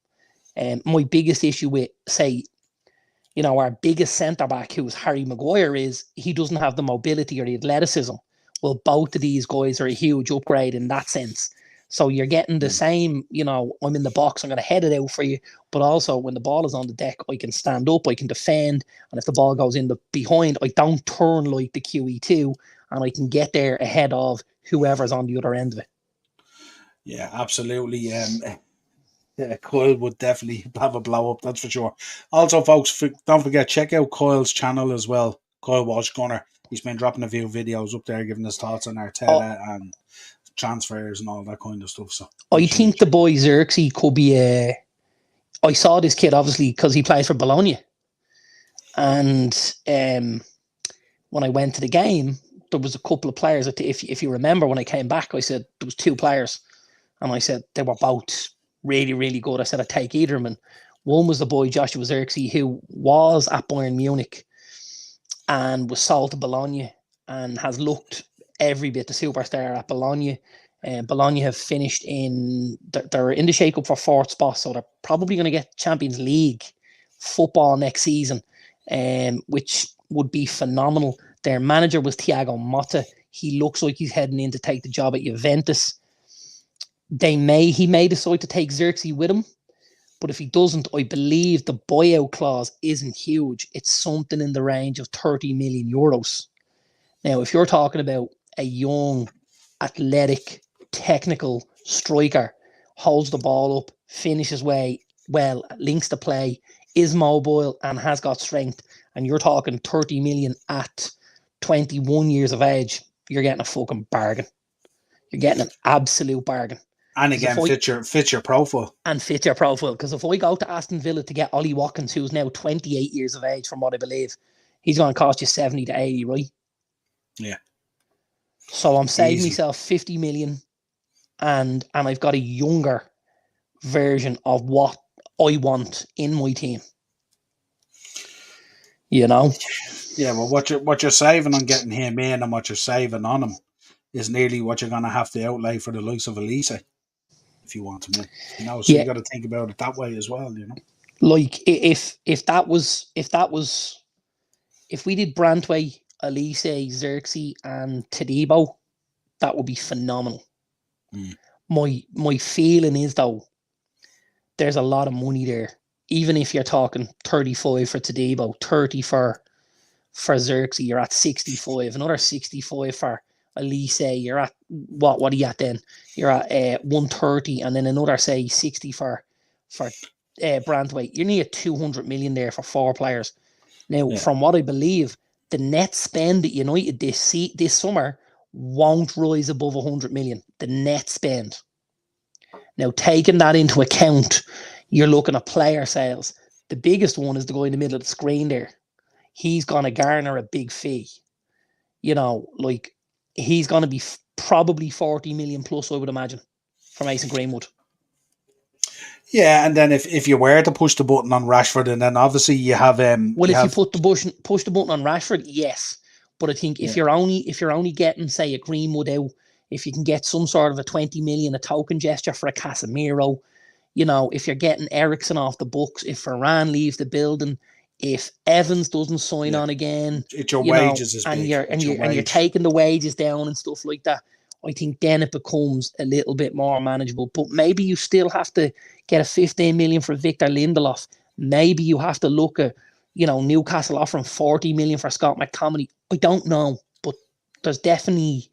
My biggest issue with, say, our biggest centre-back, who's Harry Maguire, is he doesn't have the mobility or the athleticism. Well, both of these guys are a huge upgrade in that sense. So you're getting the same, I'm in the box, I'm going to head it out for you. But also when the ball is on the deck, I can stand up, I can defend. And if the ball goes in the behind, I don't turn like the QE2 and I can get there ahead of whoever's on the other end of it. Yeah, absolutely. Kyle would definitely have a blow up, that's for sure. Also, folks, don't forget, check out Kyle's channel as well, Kyle Walsh Gunner. He's been dropping a few videos up there, giving his thoughts on Arteta and transfers and all that kind of stuff. So I think the boy Xerxes could be I saw this kid obviously because he plays for Bologna, and when I went to the game, there was a couple of players. If you remember, when I came back, I said there was two players, and I said they were both really, really good. I said I'd take either of them. And one was the boy Joshua Xerxes, who was at Bayern Munich and was sold to Bologna and has looked every bit the superstar at Bologna. Bologna have finished they're in the shake-up for fourth spot, so they're probably going to get Champions League football next season, which would be phenomenal. Their manager was Thiago Motta. He looks like he's heading in to take the job at Juventus. He may decide to take Xerxes with him, but if he doesn't, I believe the buyout clause isn't huge. It's something in the range of 30 million euros. Now, if you're talking about a young, athletic, technical striker, holds the ball up, finishes well, links the play, is mobile and has got strength, and you're talking 30 million at 21 years of age, you're getting a fucking bargain. You're getting an absolute bargain. And again, fit your profile. And fit your profile. Because if I go to Aston Villa to get Ollie Watkins, who's now 28 years of age, from what I believe, he's going to cost you 70 to 80, right? Yeah. So I'm saving myself 50 million, and I've got a younger version of what I want in my team. Yeah, well, what you're saving on getting him in and what you're saving on him is nearly what you're going to have to outlay for the likes of Elise if you want him in. So you got to think about it that way as well. Like if we did Brantway, Elise, Xerxes, and Tadibo, that would be phenomenal. My feeling is, though, there's a lot of money there. Even if you're talking 35 for Tadibo, 30 for Xerxes, you're at 65. Another 65 for Elise, you're at what are you at then? You're at 130, and then another, say, 60 for Brantway. You're near 200 million there for four players. Now, from what I believe, the net spend at United this summer won't rise above 100 million. The net spend. Now, taking that into account, you're looking at player sales. The biggest one is the guy in the middle of the screen there. He's going to garner a big fee. He's going to be probably 40 million plus, I would imagine, for Mason Greenwood. Yeah, and then if you were to push the button on Rashford, and then obviously you have you push the button on Rashford, yes. But I think if you're only getting, say, a Greenwood out, if you can get some sort of a 20 million, a token gesture for a Casemiro, if you're getting Eriksen off the books, if Varane leaves the building, if Evans doesn't sign on again, it's your wages is big. And you're taking the wages down and stuff like that, I think then it becomes a little bit more manageable. But maybe you still have to get a 15 million for Victor Lindelof. Maybe you have to look at, Newcastle offering 40 million for Scott McTominay. I don't know, but there's definitely.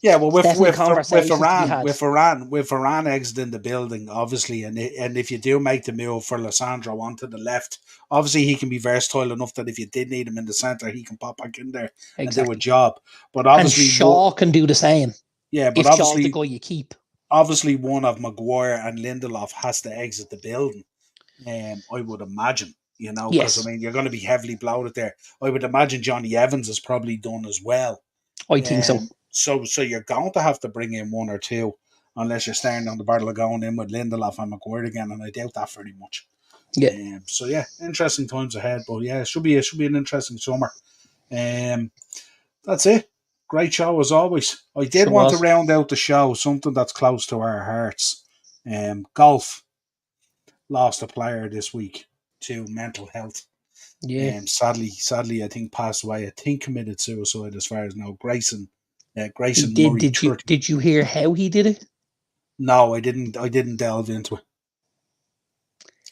Yeah, well, with Varane exiting the building, obviously, and if you do make the move for Lissandro onto the left, obviously he can be versatile enough that if you did need him in the centre, he can pop back in there and do a job. But obviously, and Shaw can do the same. Yeah, but if Shaw's the guy you keep. obviously one of Maguire and Lindelof has to exit the building. I would imagine, because I Yes, mean you're going to be heavily bloated there. I would imagine Johnny Evans is probably done as well. I think so. So you're going to have to bring in one or two, unless you're staring on the battle of going in with Lindelof and Maguire again, and I doubt that very much. Yeah, So yeah, interesting times ahead, but yeah, it should be an interesting summer. That's it. Great show as always. I did sure want to was. round out the show something that's close to our hearts. Golf lost a player this week to mental health. Yeah, Sadly, I think passed away. I think committed suicide as far as now. he Grayson did. Murray. Did you 30. did you hear how he did it? No, I didn't. I didn't delve into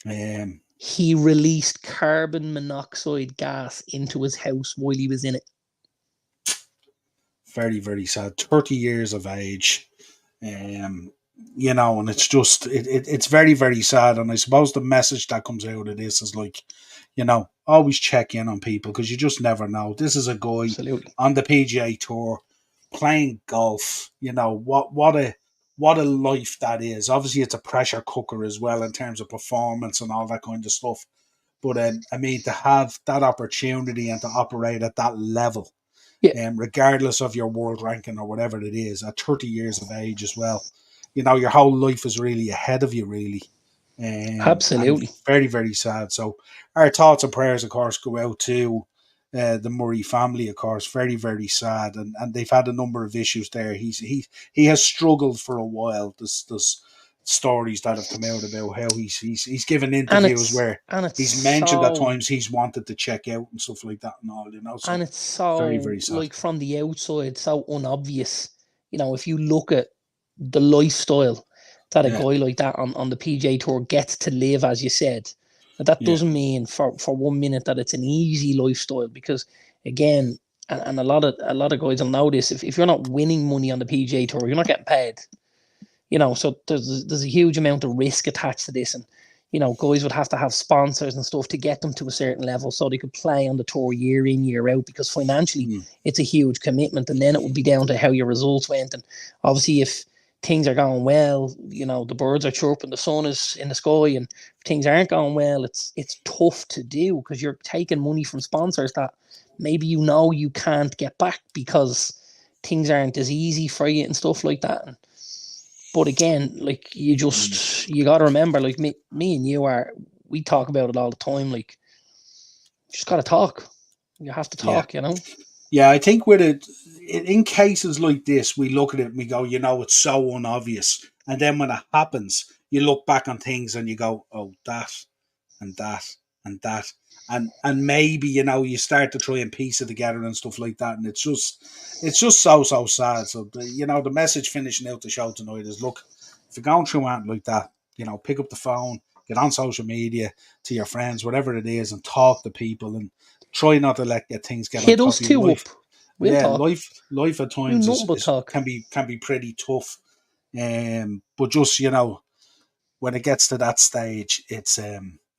it. He released carbon monoxide gas into his house while he was in it. Very, very sad. 30 years of age. And it's just it's very, very sad. And I suppose the message that comes out of this is like, always check in on people because you just never know. This is a guy Absolutely. on the PGA tour playing golf. What a life that is. Obviously, it's a pressure cooker as well in terms of performance and all that kind of stuff. But I mean, to have that opportunity and to operate at that level, Yeah, regardless of your world ranking or whatever it is, at 30 years of age as well, your whole life is really ahead of you, really. And absolutely. very, very sad. So our thoughts and prayers, of course, go out to the Murray family, of course. Very, very sad. And they've had a number of issues there. He has struggled for a while. There's stories that have come out about how he's given And interviews it's where and it's he's mentioned at so times he's wanted to check out and stuff like that and all. So and it's very, so very sad. like from the outside, so unobvious. If you look at the lifestyle that a Yeah, guy like that on the PJ Tour gets to live, as you said, that yeah. doesn't mean for 1 minute that it's an easy lifestyle because again, and a lot of guys will know this, if you're not winning money on the PJ Tour, you're not getting paid. So there's a huge amount of risk attached to this, and guys would have to have sponsors and stuff to get them to a certain level so they could play on the tour year in, year out, because financially Mm, it's a huge commitment. And then it would be down to how your results went. And obviously, if things are going well, the birds are chirping, the sun is in the sky, and if things aren't going well, it's tough to do because you're taking money from sponsors that maybe you can't get back because things aren't as easy for you and stuff like that. But again, like you mm. got to remember, like me and we talk about it all the time. Like, you just got to talk. You have to Yeah. talk, you know? Yeah, I think with it, in cases like this, we look at it and we go, it's so unobvious. And then when it happens, you look back on things and you go, oh, that and that and that. And maybe, you start to try and piece it together and stuff like that. And it's just so sad. So, the message finishing out the show tonight is, look, if you're going through anything like that, pick up the phone, get on social media to your friends, whatever it is, and talk to people and try not to let things get on Hit top us of your two life. up. We'll Yeah, talk. life at Do times nothing but talk. can be pretty tough. But just when it gets to that stage, it's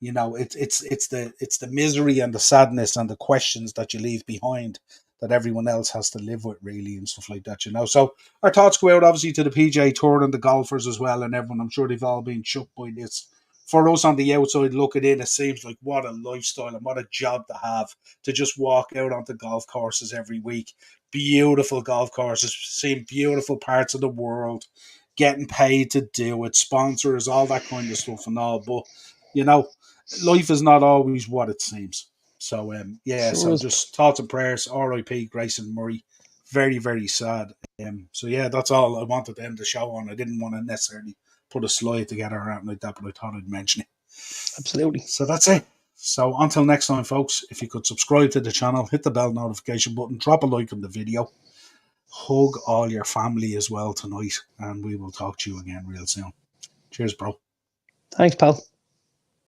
it's the misery and the sadness and the questions that you leave behind that everyone else has to live with, really, and stuff like that. So our thoughts go out obviously to the PJ Tour and the golfers as well, and everyone. I'm sure they've all been shook by this. For us on the outside looking in, it seems like what a lifestyle and what a job to have to just walk out onto golf courses every week. Beautiful golf courses, seeing beautiful parts of the world, getting paid to do it, sponsors, all that kind of stuff and all. But, you know, life is not always what it seems. So, Sure so is. just thoughts and prayers, RIP Grayson Murray. Very, very sad. So, yeah, that's all I wanted to end the show on. I didn't want to necessarily put a slide together or anything like that, but I thought I'd mention it. Absolutely. So that's it. So until next time, folks, if you could subscribe to the channel, hit the bell notification button, drop a like on the video, hug all your family as well tonight, and we will talk to you again real soon. Cheers, bro. Thanks, pal.